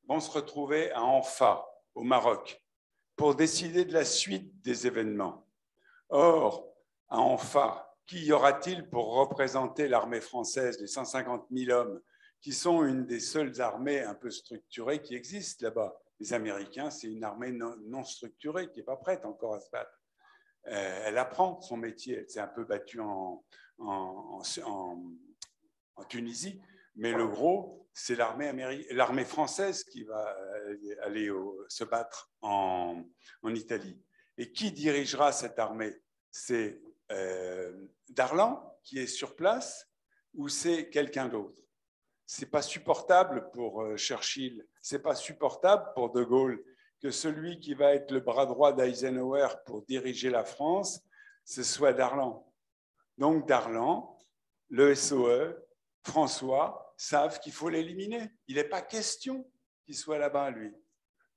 vont se retrouver à Anfa, au Maroc, pour décider de la suite des événements. Or, à Anfa, qui y aura-t-il pour représenter l'armée française, les 150 000 hommes, qui sont une des seules armées un peu structurées qui existent là-bas? Les Américains, c'est une armée non structurée qui n'est pas prête encore à se battre. Elle apprend son métier. Elle s'est un peu battue en Tunisie, mais le gros, c'est l'armée française qui va aller se battre en Italie. Et qui dirigera cette armée? C'est Darlan qui est sur place ou c'est quelqu'un d'autre? C'est pas supportable pour Churchill, c'est pas supportable pour De Gaulle que celui qui va être le bras droit d'Eisenhower pour diriger la France, ce soit Darlan. Donc Darlan, le SOE, François savent qu'il faut l'éliminer. Il n'est pas question qu'il soit là-bas, lui.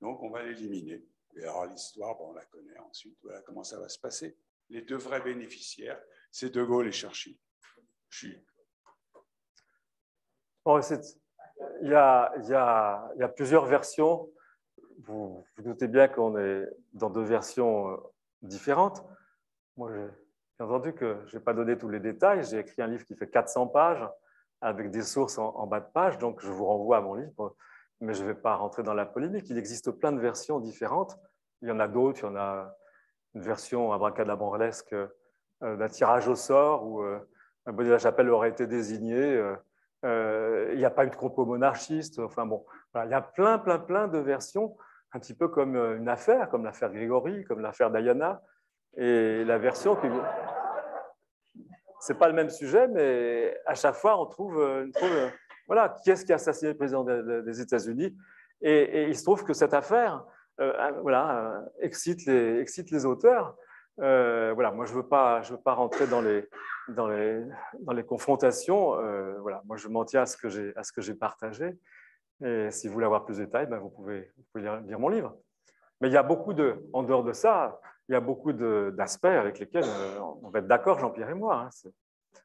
Donc on va l'éliminer. Et alors l'histoire, bon, on la connaît ensuite. Voilà comment ça va se passer. Les 2 vrais bénéficiaires, c'est De Gaulle et Churchill. Bon, il y a plusieurs versions. Vous doutez bien qu'on est dans deux versions différentes. Moi, j'ai bien entendu que je n'ai pas donné tous les détails. J'ai écrit un livre qui fait 400 pages avec des sources en bas de page, donc je vous renvoie à mon livre, mais je ne vais pas rentrer dans la polémique. Il existe plein de versions différentes. Il y en a d'autres. Il y en a une version abracadabrantesque d'un tirage au sort où Bonnet de la Chapelle aurait été désigné. Il n'y a pas eu de complot monarchiste. Enfin bon, voilà, il y a plein de versions, un petit peu comme une affaire, comme l'affaire Grégory, comme l'affaire Diana. Et la version qui... C'est pas le même sujet, mais à chaque fois, on trouve voilà, qui est-ce qui a assassiné le président des États-Unis. Et il se trouve que cette affaire voilà, excite les auteurs. Voilà, moi, je veux pas rentrer dans les confrontations. Voilà, moi, je m'en tiens à ce que j'ai partagé. Et si vous voulez avoir plus de détails, ben, vous pouvez lire mon livre. Mais il y a beaucoup en dehors de ça, il y a beaucoup d'aspects avec lesquels on va être d'accord, Jean-Pierre et moi. Hein.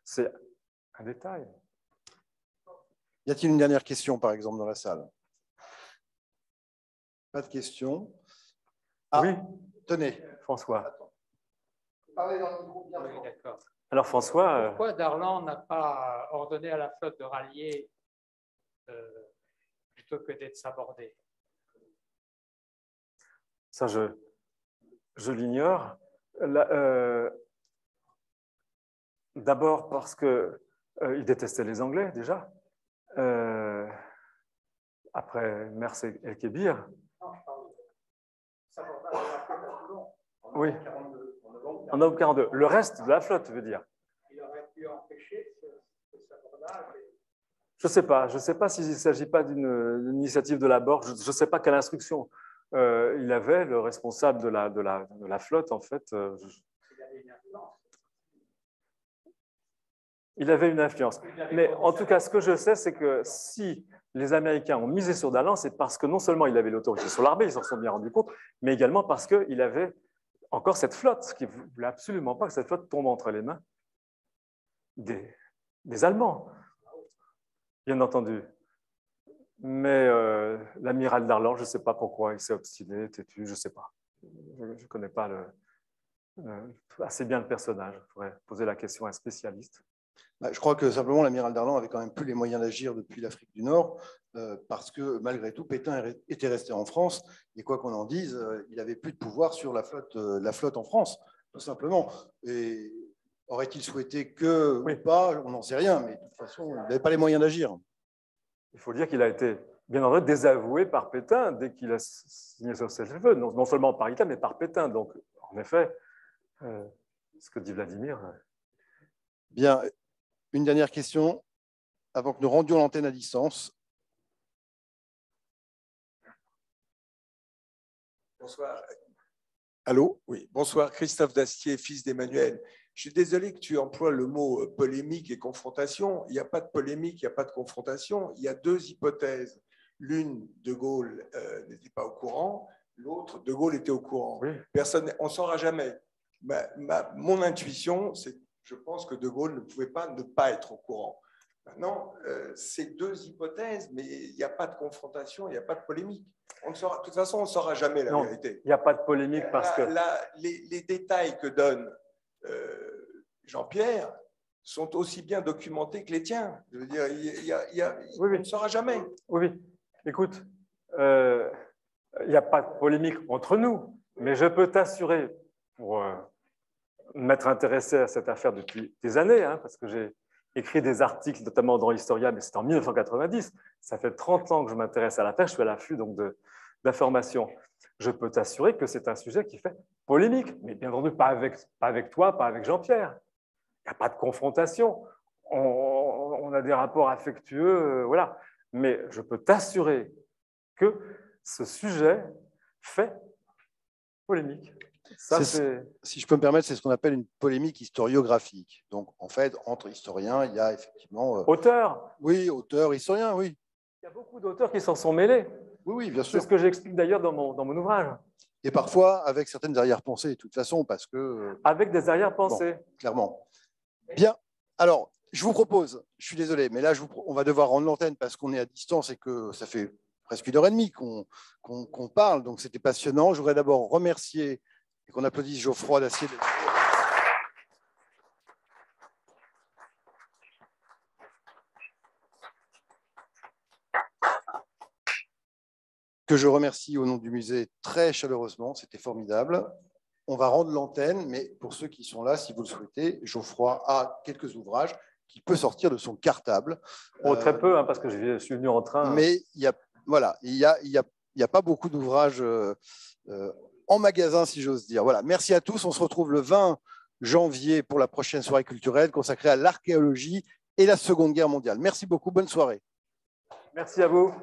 C'est un détail. Y a-t-il une dernière question, par exemple, dans la salle? Pas de questions. Ah, oui. Tenez. François. Parlez dans le micro bien fort. Oui, d'accord. Alors, François... Pourquoi Darlan n'a pas ordonné à la flotte de rallier plutôt que d'être sabordée? Ça, je l'ignore. D'abord parce qu'il détestait les Anglais, déjà. Après Mers et El Kébir. Non, je parle de sabordage de la flotte à Toulon. Oui, en novembre 42. Le reste de la flotte, tu veux dire? Il aurait pu empêcher ce sabordage. Je ne sais pas s'il ne s'agit pas d'une initiative de la Borge. Je ne sais pas quelle instruction il avait, le responsable de la flotte, en fait. Il avait une influence. Il avait une influence. Mais en tout cas, ce que je sais, c'est que si les Américains ont misé sur Darlan, c'est parce que non seulement il avait l'autorité sur l'armée, ils s'en sont bien rendus compte, mais également parce qu'il avait encore cette flotte, qui ne voulait absolument pas que cette flotte tombe entre les mains des Allemands, bien entendu. Mais l'amiral Darlan, je ne sais pas pourquoi il s'est obstiné, têtu, je ne sais pas. Je ne connais pas assez bien le personnage. Il faudrait poser la question à un spécialiste. Je crois que simplement l'amiral Darlan avait quand même plus les moyens d'agir depuis l'Afrique du Nord, parce que malgré tout, Pétain était resté en France, et quoi qu'on en dise, il n'avait plus de pouvoir sur la flotte en France, tout simplement. Et aurait-il souhaité que oui. Ou pas, on n'en sait rien, mais de toute façon, il n'avait pas les moyens d'agir. Il faut dire qu'il a été bien entendu désavoué par Pétain dès qu'il a signé ce cessez-le-feu, non seulement par Hitler, mais par Pétain. Donc, en effet, ce que dit Vladimir. Bien, une dernière question avant que nous rendions l'antenne à distance. Bonsoir. Allô? Oui, bonsoir, Christophe Dastier, fils d'Emmanuel. Je suis désolé que tu emploies le mot polémique et confrontation. Il n'y a pas de polémique, il n'y a pas de confrontation. Il y a deux hypothèses. L'une, De Gaulle n'était pas au courant. L'autre, De Gaulle était au courant. Oui. Personne, on ne saura jamais. Mon intuition, c'est que je pense que De Gaulle ne pouvait pas ne pas être au courant. Maintenant, c'est deux hypothèses, mais il n'y a pas de confrontation, il n'y a pas de polémique. De toute façon, on ne saura jamais la vérité. Il n'y a pas de polémique parce que... Les détails que donne Jean-Pierre sont aussi bien documentés que les tiens. Je veux dire, on ne saura jamais. Oui. Écoute, il n'y a pas de polémique entre nous, mais je peux t'assurer, pour m'être intéressé à cette affaire depuis des années, hein, parce que j'ai écrit des articles, notamment dans Historia, mais c'était en 1990. Ça fait 30 ans que je m'intéresse à l'affaire, je suis à l'affût d'informations. Je peux t'assurer que c'est un sujet qui fait polémique, mais bien entendu pas avec toi, pas avec Jean-Pierre. Il n'y a pas de confrontation. On a des rapports affectueux, voilà. Mais je peux t'assurer que ce sujet fait polémique. Ça, si je peux me permettre, c'est ce qu'on appelle une polémique historiographique. Donc, en fait, entre historiens, il y a effectivement… Auteurs. Oui, auteurs, historiens, oui. Il y a beaucoup d'auteurs qui s'en sont mêlés. Oui, bien sûr. C'est ce que j'explique d'ailleurs dans mon ouvrage. Et parfois avec certaines arrière-pensées, de toute façon, parce que… Avec des arrière-pensées. Bon, clairement. Bien. Alors, je vous propose, je suis désolé, mais là, on va devoir rendre l'antenne parce qu'on est à distance et que ça fait presque 1h30 qu'on parle, donc c'était passionnant. Je voudrais d'abord remercier et qu'on applaudisse Geoffroy Dacier. Que je remercie au nom du musée très chaleureusement, c'était formidable. On va rendre l'antenne, mais pour ceux qui sont là, si vous le souhaitez, Geoffroy a quelques ouvrages qu'il peut sortir de son cartable. Oh, très peu, hein, parce que je suis venu en train. Mais il y a pas beaucoup d'ouvrages en magasin, si j'ose dire. Voilà. Merci à tous. On se retrouve le 20 janvier pour la prochaine soirée culturelle consacrée à l'archéologie et la Seconde Guerre mondiale. Merci beaucoup. Bonne soirée. Merci à vous.